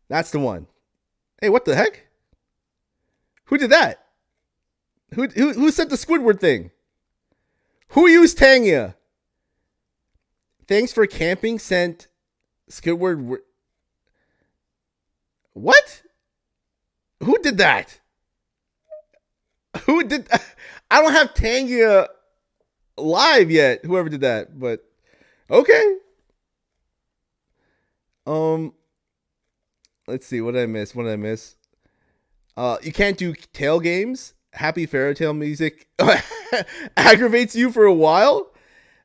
That's the one. Hey, what the heck? Who did that? Who sent the Squidward thing? Who used Tanya? Thanks for camping. Sent Squidward. What? Who did that? I don't have Tanya live yet. Whoever did that, but okay. Let's see. What did I miss? You can't do tail games. Happy Fairy Tale music aggravates you for a while.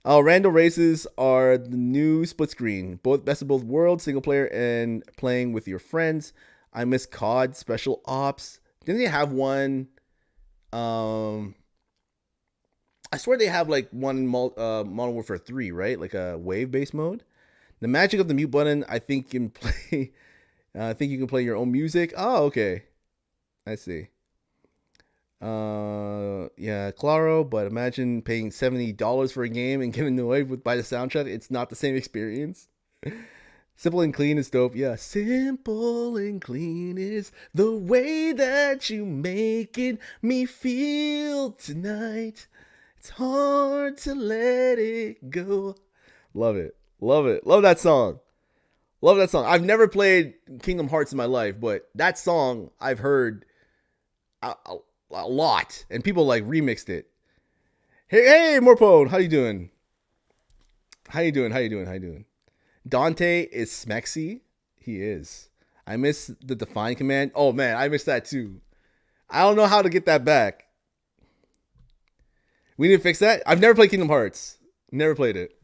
Random races are the new split screen. Both best of both worlds, single player and playing with your friends. I miss COD Special Ops. Didn't they have one? I swear they have like one in Modern Warfare 3, right? Like a wave-based mode. The magic of the mute button, I think you can play. I think you can play your own music. Oh, okay. I see. Yeah, claro, but imagine paying $70 for a game and getting annoyed by the soundtrack. It's not the same experience. Simple and clean is dope. Yeah, simple and clean is the way that you making me feel tonight. It's hard to let it go. Love it. Love that song. I've never played Kingdom Hearts in my life, but that song I've heard a lot, and people like remixed it. Hey, Morpone, how you doing? Dante is smexy. He is. I miss the define command. Oh man, I miss that too. I don't know how to get that back. We need to fix that. I've never played Kingdom Hearts. Never played it.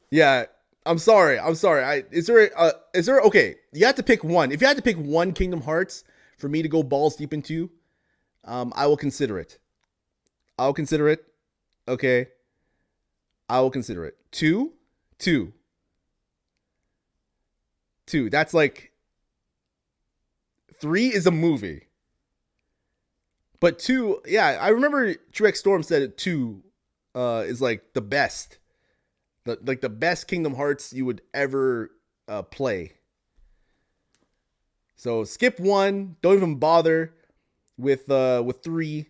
Yeah, I'm sorry. Is there okay? You have to pick one. If you had to pick one Kingdom Hearts for me to go balls deep into, I will consider it. I'll consider it. Okay. I will consider it. Two. That's like 3 is a movie. But 2, yeah, I remember Trek Storm said it 2 is like the best. The best Kingdom Hearts you would ever play. So skip 1, don't even bother with 3.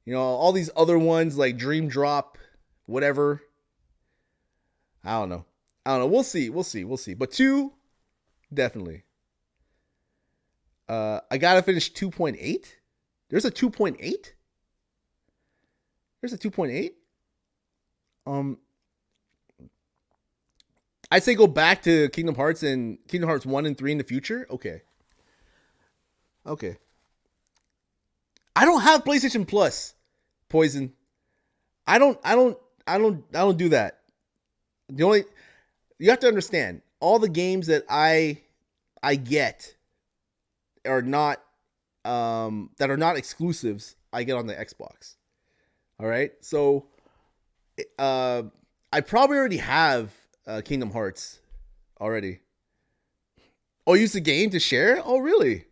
You know, all these other ones like Dream Drop, whatever. I don't know. We'll see. But 2, definitely. I gotta finish 2.8. There's a 2.8. There's a 2.8. I'd say go back to Kingdom Hearts and Kingdom Hearts 1 and 3 in the future. Okay. I don't have PlayStation Plus. Poison. I don't do that. You have to understand, all the games that I get are not that are not exclusives. I get on the Xbox. All right, so I probably already have Kingdom Hearts already. Oh, use the game to share? Oh, really?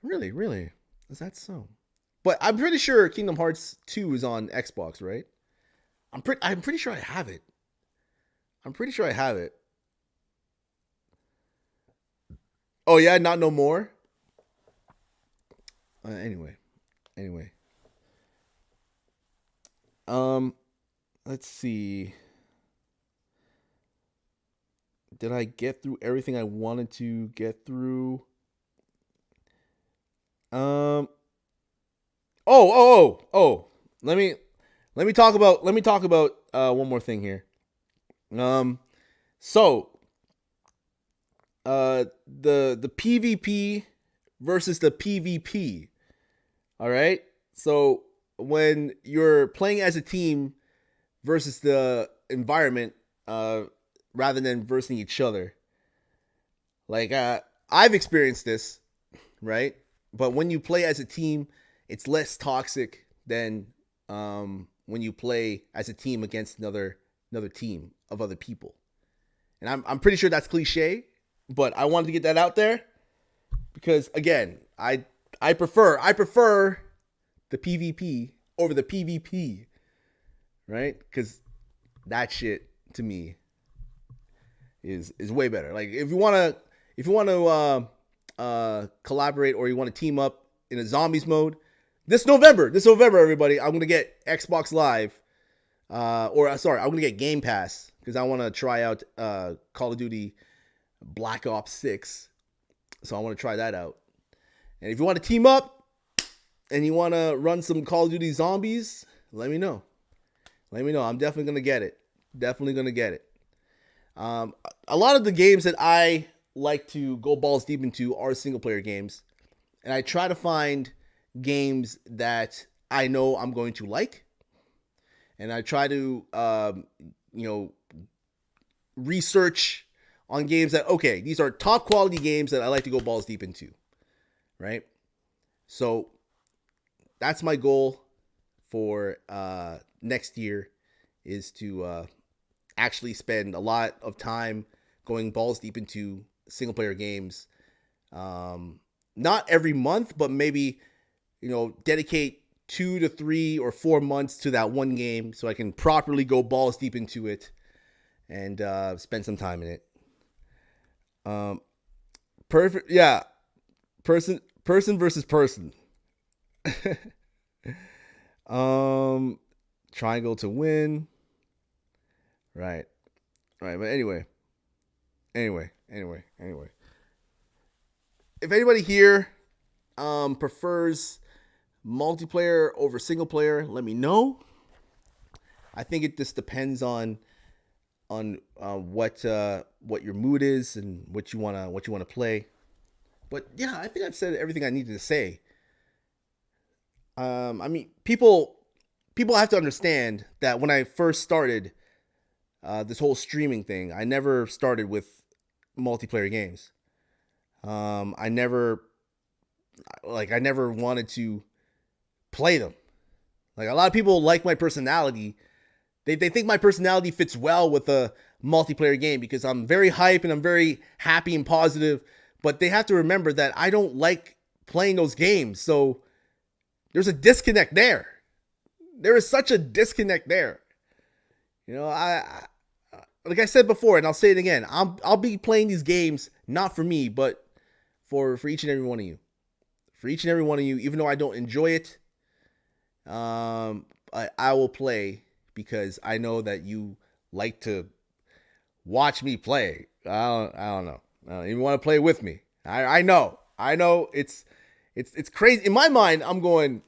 Really? Is that so? But I'm pretty sure Kingdom Hearts 2 is on Xbox, right? I'm pretty sure I have it. Oh yeah, not no more. Anyway. Let's see. Did I get through everything I wanted to get through? Oh. Let me talk about one more thing here. So the PvP versus the PvP. All right? So when you're playing as a team versus the environment rather than versus each other. Like I've experienced this, right? But when you play as a team, it's less toxic than when you play as a team against another team of other people. And I'm pretty sure that's cliche, but I wanted to get that out there because again, I prefer the PvP over the PvP, right? Because that shit to me is way better. Like if you want to collaborate or you want to team up in a zombies mode, this November, everybody, I'm gonna get Xbox Live, I'm gonna get Game Pass because I want to try out Call of Duty Black Ops 6. So I want to try that out. And if you want to team up and you want to run some Call of Duty Zombies, let me know. I'm definitely gonna get it. A lot of the games that I like to go balls deep into are single player games, and I try to find games that I know I'm going to like, and I try to research on games that these are top quality games that I like to go balls deep into, right? So that's my goal for next year, is to actually spend a lot of time going balls deep into single player games. Not every month, but maybe, dedicate 2 to 3 or 4 months to that one game so I can properly go balls deep into it and spend some time in it. Perfect. Yeah. Person versus person. Triangle to win. Right. But anyway. If anybody here prefers multiplayer over single player, let me know. I think it just depends on what your mood is and what you wanna play. But yeah, I think I've said everything I needed to say. I mean, people have to understand that when I first started this whole streaming thing, I never started with multiplayer games. I never I never wanted to play them. Like a lot of people like my personality. They think my personality fits well with a multiplayer game because I'm very hype and I'm very happy and positive. But they have to remember that I don't like playing those games. So there's a disconnect there. There is such a disconnect there. You know, like I said before, and I'll say it again. I'll be playing these games not for me, but for each and every one of you. For each and every one of you, even though I don't enjoy it, I will play because I know that you like to watch me play. I don't know. I don't even want to play with me. I know it's crazy. In my mind, I'm going,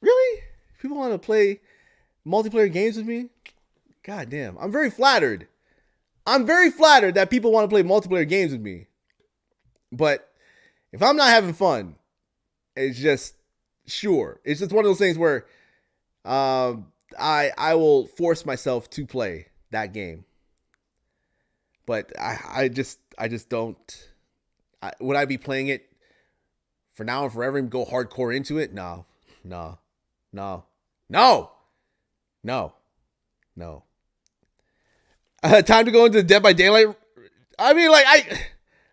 really? People want to play multiplayer games with me? God damn. I'm very flattered. I'm very flattered that people want to play multiplayer games with me. But if I'm not having fun, it's just sure. It's just one of those things where I will force myself to play that game. But I just don't. Would I be playing it for now and forever and go hardcore into it? No. Time to go into Dead by Daylight. I mean, like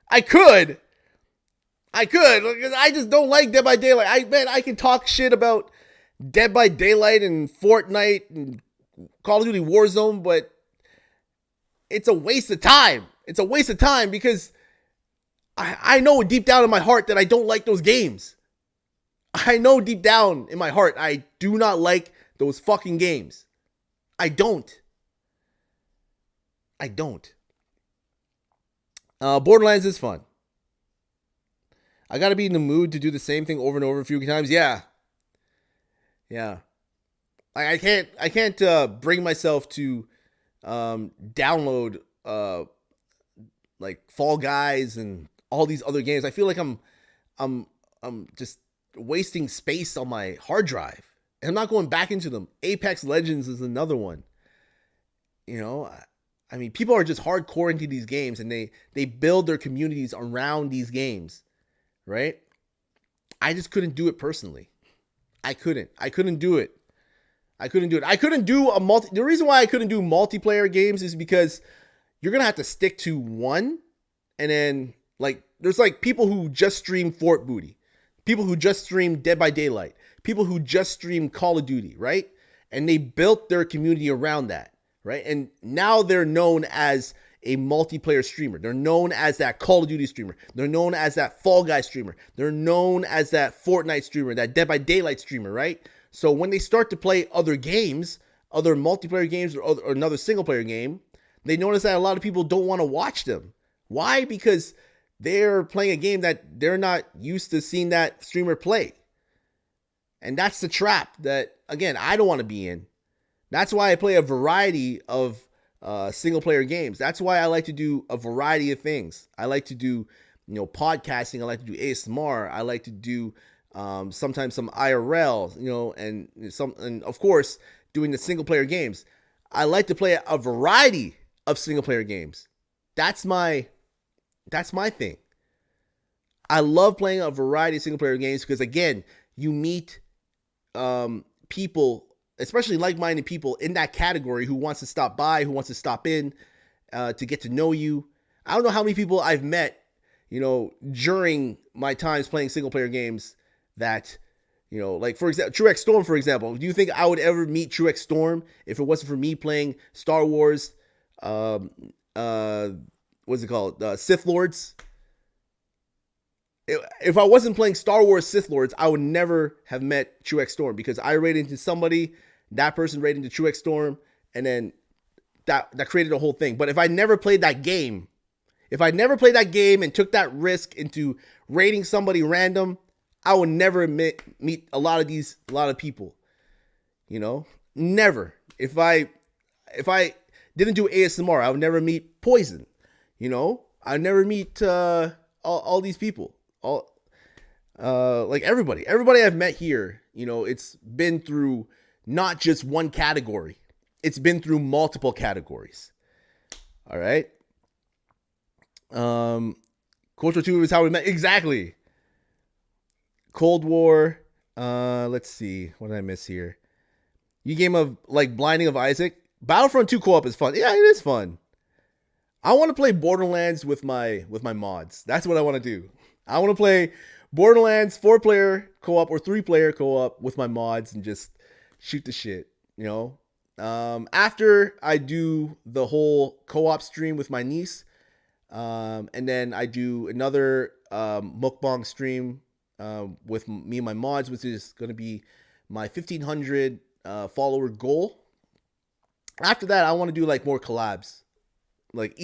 I could. Because I just don't like Dead by Daylight. I can talk shit about Dead by Daylight and Fortnite and Call of Duty Warzone, but it's a waste of time. It's a waste of time because I know deep down in my heart that I don't like those games. I know deep down in my heart I do not like those fucking games. I don't. Borderlands is fun. I gotta be in the mood to do the same thing over and over a few times. Yeah. I can't bring myself to download like Fall Guys and all these other games. I feel like I'm just wasting space on my hard drive. And I'm not going back into them. Apex Legends is another one. You know, I mean, people are just hardcore into these games and they build their communities around these games, right? I just couldn't do it personally. I couldn't do it. The reason why I couldn't do multiplayer games is because you're going to have to stick to one. And then like, there's like people who just stream Fort Booty, people who just stream Dead by Daylight, people who just stream Call of Duty, right? And they built their community around that, right? And now they're known as a multiplayer streamer. They're known as that Call of Duty streamer. They're known as that Fall Guy streamer. They're known as that Fortnite streamer, that Dead by Daylight streamer, right? So when they start to play other games, other multiplayer games or another single player game, they notice that a lot of people don't want to watch them. Why? Because they're playing a game that they're not used to seeing that streamer play. And that's the trap that, again, I don't want to be in. That's why I play a variety of single player games. That's why I like to do a variety of things. I like to do, podcasting. I like to do ASMR. I like to do sometimes some IRL, and of course doing the single player games. I like to play a variety of single player games. That's my thing. I love playing a variety of single player games because, again, you meet people, especially like-minded people in that category who wants to stop by, who wants to stop in to get to know you. I don't know how many people I've met, during my times playing single player games that, like, for example, Truex Storm, for example. Do you think I would ever meet Truex Storm if it wasn't for me playing Star Wars, what's it called? Sith Lords? If I wasn't playing Star Wars Sith Lords, I would never have met Truex Storm because I ran into somebody, that person ran into Truex Storm, and then that created a whole thing. But if I never played that game, and took that risk into rating somebody random, I would never meet a lot of people, never. If I if I didn't do ASMR, I would never meet Poison. You know, I'd never meet all these people. All like everybody I've met here. You know, it's been through not just one category. It's been through multiple categories. All right. Culture 2 is how we met. Exactly. Cold War. Let's see. What did I miss here? You game of like Blinding of Isaac. Battlefront 2 co-op is fun. Yeah, it is fun. I want to play Borderlands with my mods. That's what I want to do. I want to play Borderlands 4-player co-op or 3-player co-op with my mods and just shoot the shit, you know? After I do the whole co-op stream with my niece, and then I do another mukbang stream with me and my mods, which is going to be my 1,500 follower goal. After that, I want to do like more collabs. Like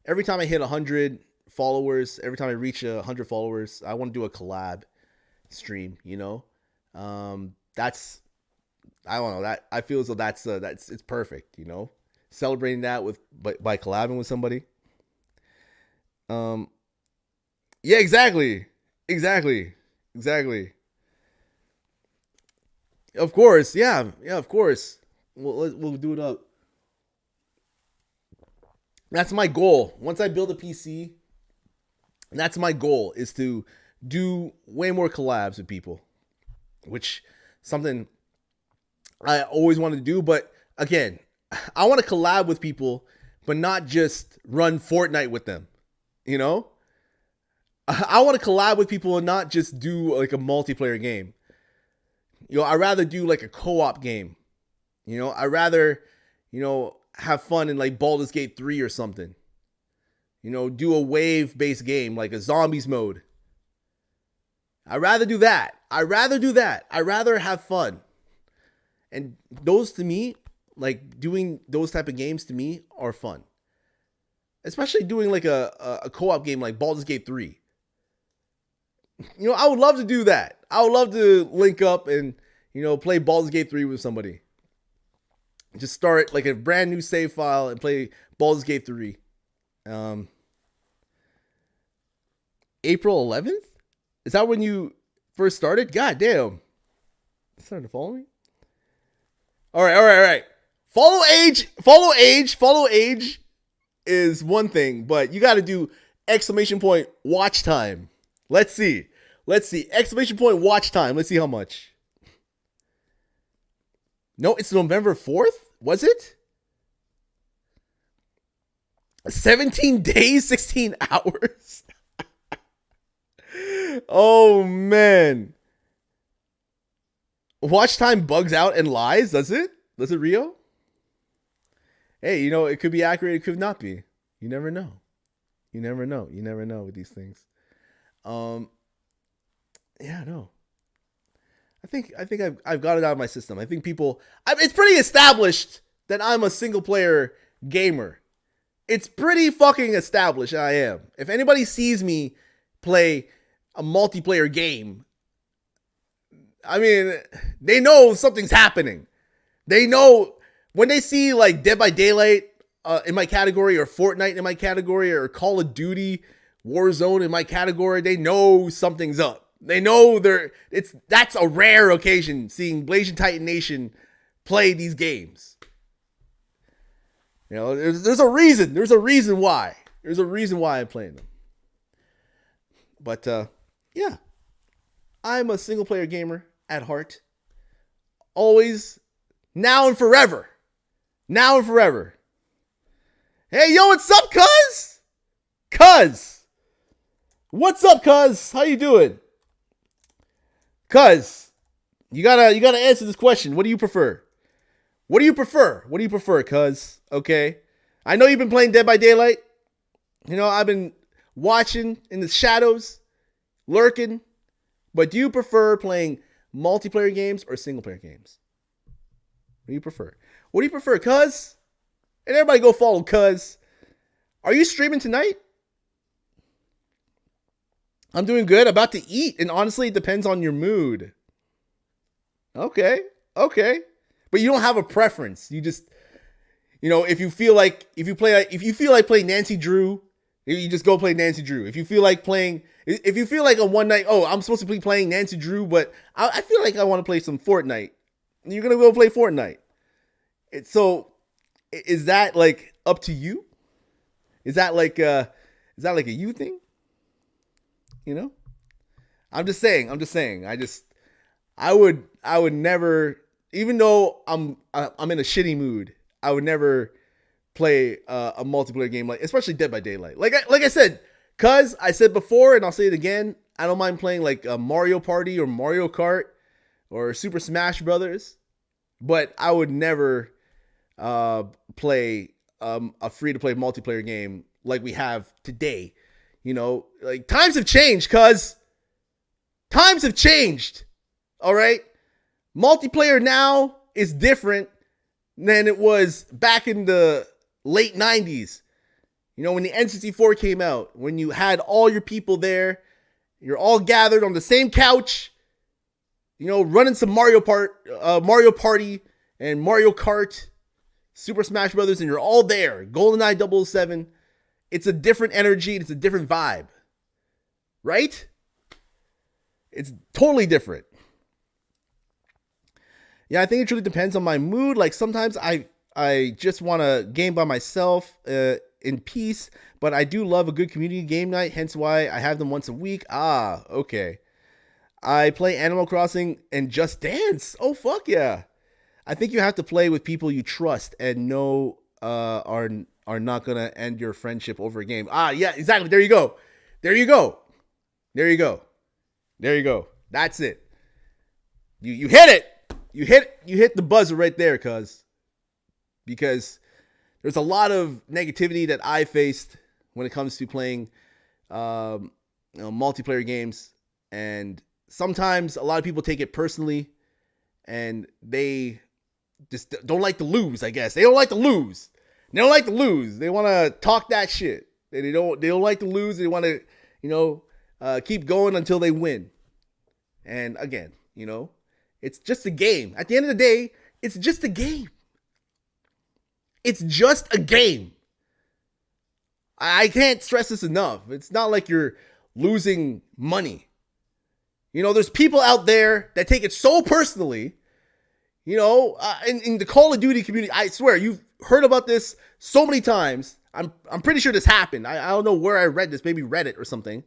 every time I hit 100 followers, every time I reach 100 followers, I want to do a collab stream, you know? That's, I don't know, that I feel as though that's it's perfect, you know? Celebrating that by collabing with somebody. Yeah, exactly. Of course, yeah, of course. We'll do it up. That's my goal. Once I build a PC, that's my goal, is to do way more collabs with people, which something I always wanted to do. But again, I want to collab with people, but not just run Fortnite with them. You know, I want to collab with people and not just do like a multiplayer game. You know, I'd rather do like a co-op game. You know, I'd rather, you know, have fun in like Baldur's Gate 3 or something. You know, do a wave-based game like a zombies mode. I'd rather do that. I'd rather have fun. And those to me, like doing those type of games to me are fun. Especially doing like a co-op game like Baldur's Gate 3. You know, I would love to do that. I would love to link up and, you know, play Baldur's Gate 3 with somebody. Just start like a brand new save file and play Baldur's Gate 3. April 11th? Is that when you first started? God damn. It's starting to follow me? All right. Follow age is one thing, but you got to do ! Watch time. Let's see. ! Watch time. Let's see how much. No, it's November 4th. Was it? 17 days, 16 hours. Oh, man. Watch time bugs out and lies, does it? Does it, Rio? Hey, you know, it could be accurate, it could not be. You never know. You never know with these things. Yeah, no. I think I've got it out of my system. I think it's pretty established that I'm a single player gamer. It's pretty fucking established I am. If anybody sees me play a multiplayer game, I mean, they know something's happening. They know when they see like Dead by Daylight in my category, or Fortnite in my category, or Call of Duty Warzone in my category, they know something's up. They know that's a rare occasion seeing Blasian Titan Nation play these games. You know, there's a reason. There's a reason why I'm playing them. But yeah, I'm a single player gamer at heart. Always, now and forever. Hey, yo, what's up, cuz? What's up, cuz? How you doing? Cuz, you gotta answer this question. What do you prefer? Cuz? Okay. I know you've been playing Dead by Daylight. You know, I've been watching in the shadows, lurking. But do you prefer playing multiplayer games or single player games? What do you prefer? Cuz? And everybody go follow Cuz. Are you streaming tonight? I'm doing good. About to eat. And honestly, it depends on your mood. Okay. But you don't have a preference. You know, if you feel like playing Nancy Drew, you just go play Nancy Drew. If you feel like a one night, oh, I'm supposed to be playing Nancy Drew, but I feel like I want to play some Fortnite. You're gonna go play Fortnite. So, is that like up to you? Is that like a you thing? You know, I'm just saying. I would never, even though I'm in a shitty mood, I would never play a multiplayer game, like especially Dead by Daylight. Like I said, cause I said before, and I'll say it again, I don't mind playing like a Mario Party or Mario Kart or Super Smash Brothers, but I would never play a free to play multiplayer game like we have today. You know, like times have changed, cuz times have changed. All right? Multiplayer now is different than it was back in the late 90s. You know, when the N64 came out, when you had all your people there, you're all gathered on the same couch, you know, running some Mario Party and Mario Kart, Super Smash Brothers, and you're all there. GoldenEye 007. It's a different energy. It's a different vibe. Right? It's totally different. Yeah, I think it really depends on my mood. Like sometimes I just want to game by myself in peace, but I do love a good community game night, hence why I have them once a week. Ah, okay. I play Animal Crossing and Just Dance. Oh, fuck yeah. I think you have to play with people you trust and know are not going to end your friendship over a game. Ah, yeah, exactly. There you go. That's it. You hit it. You hit the buzzer right there, because there's a lot of negativity that I faced when it comes to playing multiplayer games, and sometimes a lot of people take it personally, and they just don't like to lose. I guess they don't like to lose. They want to talk that shit. They don't like to lose. They want to keep going until they win. And again, it's just a game. At the end of the day, it's just a game. It's just a game. I can't stress this enough. It's not like you're losing money. There's people out there that take it so personally. In the Call of Duty community, I swear, you've heard about this so many times. I'm pretty sure this happened. I don't know where I read this, maybe Reddit or something.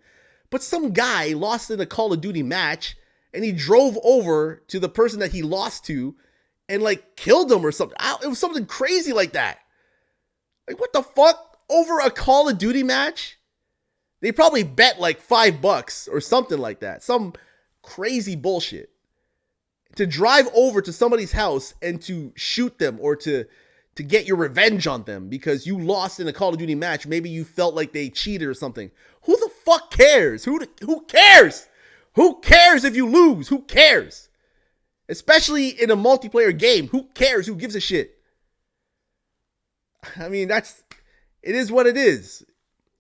But some guy lost in a Call of Duty match, and he drove over to the person that he lost to and killed him or something. It was something crazy like that. Like, what the fuck? Over a Call of Duty match? They probably bet $5 or something like that. Some crazy bullshit. To drive over to somebody's house and to shoot them or to get your revenge on them because you lost in a Call of Duty match. Maybe you felt like they cheated or something. Who the fuck cares? Who cares? Who cares if you lose? Who cares? Especially in a multiplayer game. Who cares? Who gives a shit? I mean, it is what it is.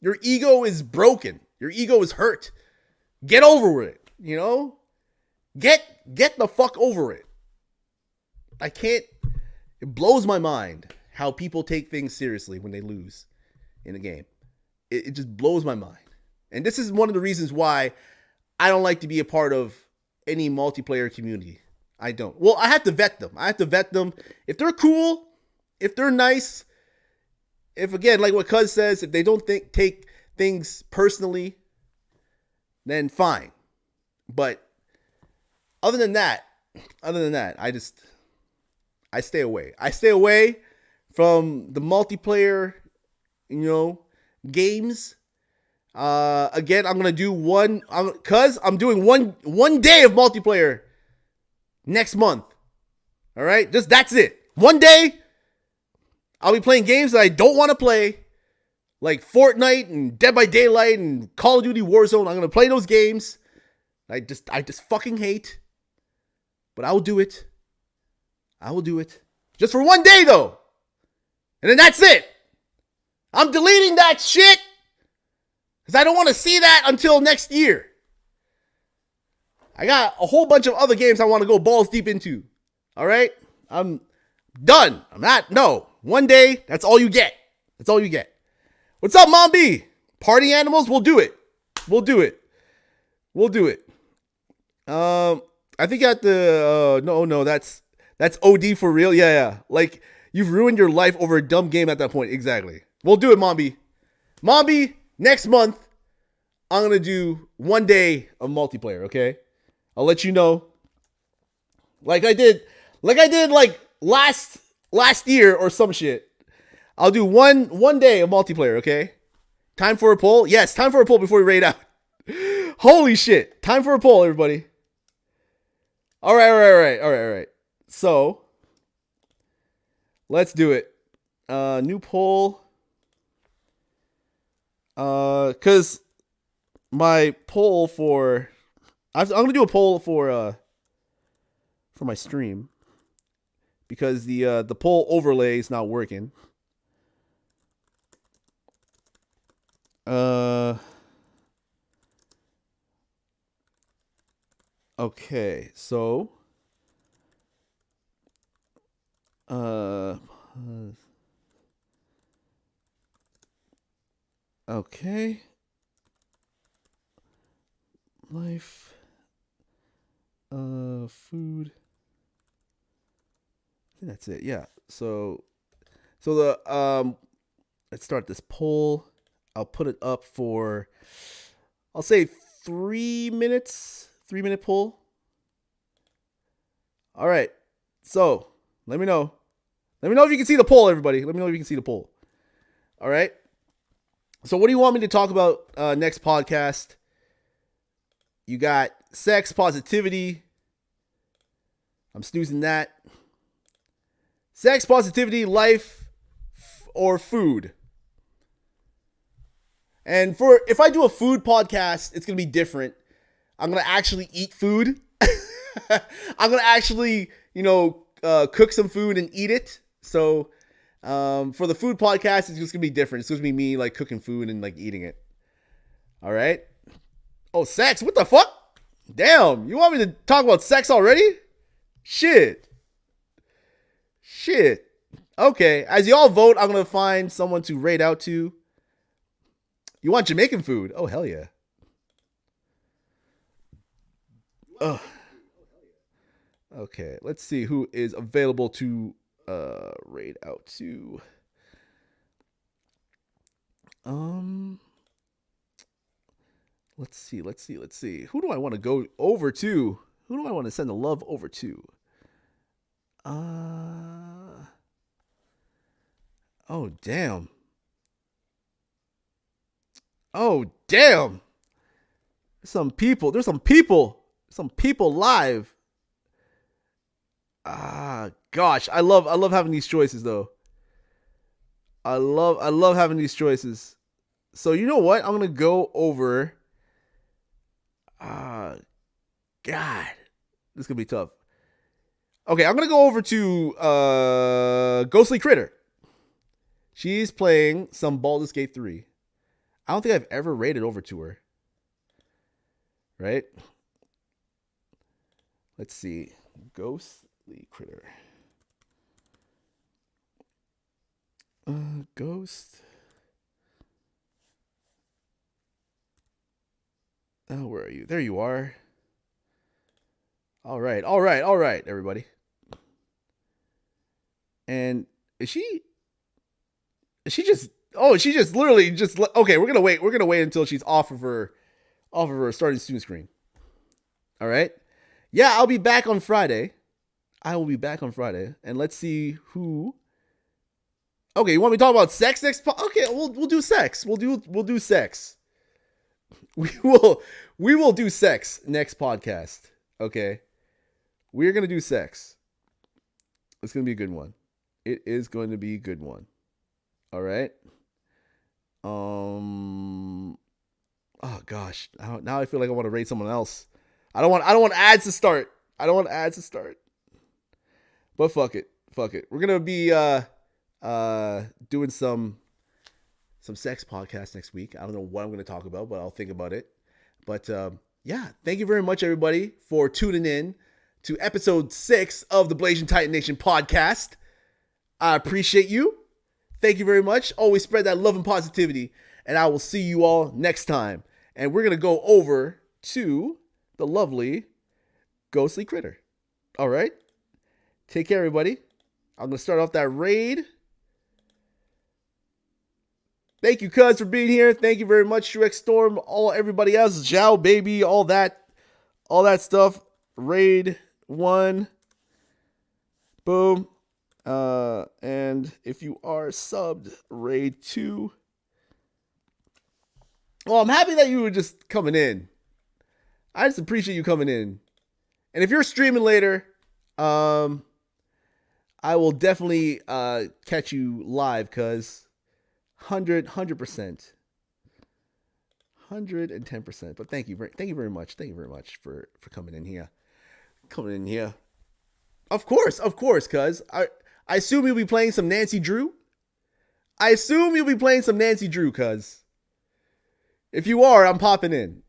Your ego is broken. Your ego is hurt. Get over it, Get the fuck over it. It blows my mind how people take things seriously when they lose in a game. It just blows my mind. And this is one of the reasons why I don't like to be a part of any multiplayer community. I don't. Well, I have to vet them. If they're cool, if they're nice, if, again, like what Cuz says, if they don't take things personally, then fine. But other than that, I stay away. I stay away from the multiplayer, games. Again, I'm gonna do I'm doing one day of multiplayer next month. All right, that's it. One day, I'll be playing games that I don't want to play, like Fortnite and Dead by Daylight and Call of Duty Warzone. I'm gonna play those games. I just fucking hate. But I will do it. Just for one day, though. And then that's it. I'm deleting that shit. Because I don't want to see that until next year. I got a whole bunch of other games I want to go balls deep into. All right? I'm done. No. One day, that's all you get. That's all you get. What's up, Mom B? Party animals? We'll do it. We'll do it. We'll do it. I think at the no, that's OD for real. Yeah. Like you've ruined your life over a dumb game at that point. Exactly. We'll do it, Mom B. Mom B, next month, I'm gonna do one day of multiplayer, okay? I'll let you know. Like I did like last year or some shit. I'll do one day of multiplayer, okay? Time for a poll? Yes, time for a poll before we raid out. Holy shit. Time for a poll, everybody. All right. So, let's do it. New poll. Cuz my poll for I'm going to do a poll for my stream because the poll overlay is not working. Okay, so okay. Life food. I think that's it. Yeah. So the let's start this poll. I'll put it up for I'll say 3 minutes. 3-minute poll. All right. So, let me know. Let me know if you can see the poll, everybody. Let me know if you can see the poll. All right. So, what do you want me to talk about next podcast? You got sex, positivity. I'm snoozing that. Sex, positivity, life, or food. And if I do a food podcast, it's going to be different. I'm going to actually eat food. I'm going to actually, cook some food and eat it. So, for the food podcast, it's just going to be different. It's just going to be me, like, cooking food and, like, eating it. All right? Oh, sex? What the fuck? Damn, you want me to talk about sex already? Shit. Okay, as y'all vote, I'm going to find someone to raid out to. You want Jamaican food? Oh, hell yeah. Ugh. Okay, let's see who is available to raid out to. Let's see. Who do I want to go over to? Who do I want to send the love over to? Oh, damn. There's some people live. Gosh, I love having these choices though. I love having these choices. So you know what? I'm gonna go over. God, this is gonna be tough. Okay, I'm gonna go over to Ghostly Critter. She's playing some Baldur's Gate 3. I don't think I've ever raided over to her. Right? Let's see. Ghostly Critter. Ghost. Oh, where are you? There you are. All right, everybody. And is she just literally just okay, we're gonna wait until she's off of her starting student screen. All right. Yeah, I'll be back on Friday. I will be back on Friday, and let's see who. Okay, you want me to talk about sex next? Okay, we'll do sex. We'll do sex. We will do sex next podcast. Okay, we're gonna do sex. It's gonna be a good one. It is going to be a good one. All right. Oh gosh. Now I feel like I want to rate someone else. I don't want ads to start. But fuck it. We're gonna be doing some sex podcast next week. I don't know what I'm gonna talk about, but I'll think about it. But yeah, thank you very much, everybody, for tuning in to episode 6 of the Blasian Titan Nation podcast. I appreciate you. Thank you very much. Always spread that love and positivity. And I will see you all next time. And we're going to go over to the lovely Ghostly Critter. All right. Take care, everybody. I'm going to start off that raid. Thank you, cuz, for being here. Thank you very much, Shrek Storm, everybody else, Zhao, baby, all that stuff. Raid 1. Boom. And if you are subbed, raid 2. Well, I'm happy that you were just coming in. I just appreciate you coming in. And if you're streaming later, I will definitely catch you live, cuz 100%. 110%. But thank you very much. Thank you very much for coming in here. Of course, cuz I assume you'll be playing some Nancy Drew. Cuz if you are, I'm popping in.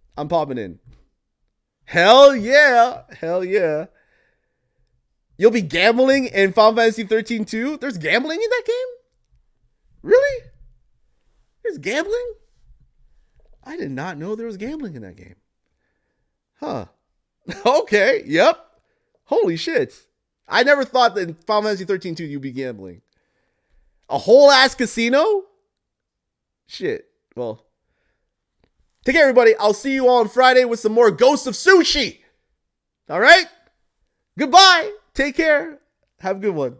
Hell yeah. You'll be gambling in Final Fantasy 13 too? There's gambling in that game? Really? There's gambling? I did not know there was gambling in that game. Huh. Okay, yep. Holy shit. I never thought that in Final Fantasy 13 2 you'd be gambling. A whole ass casino? Shit. Well, take care, everybody. I'll see you all on Friday with some more Ghosts of Sushi. All right? Goodbye. Take care. Have a good one.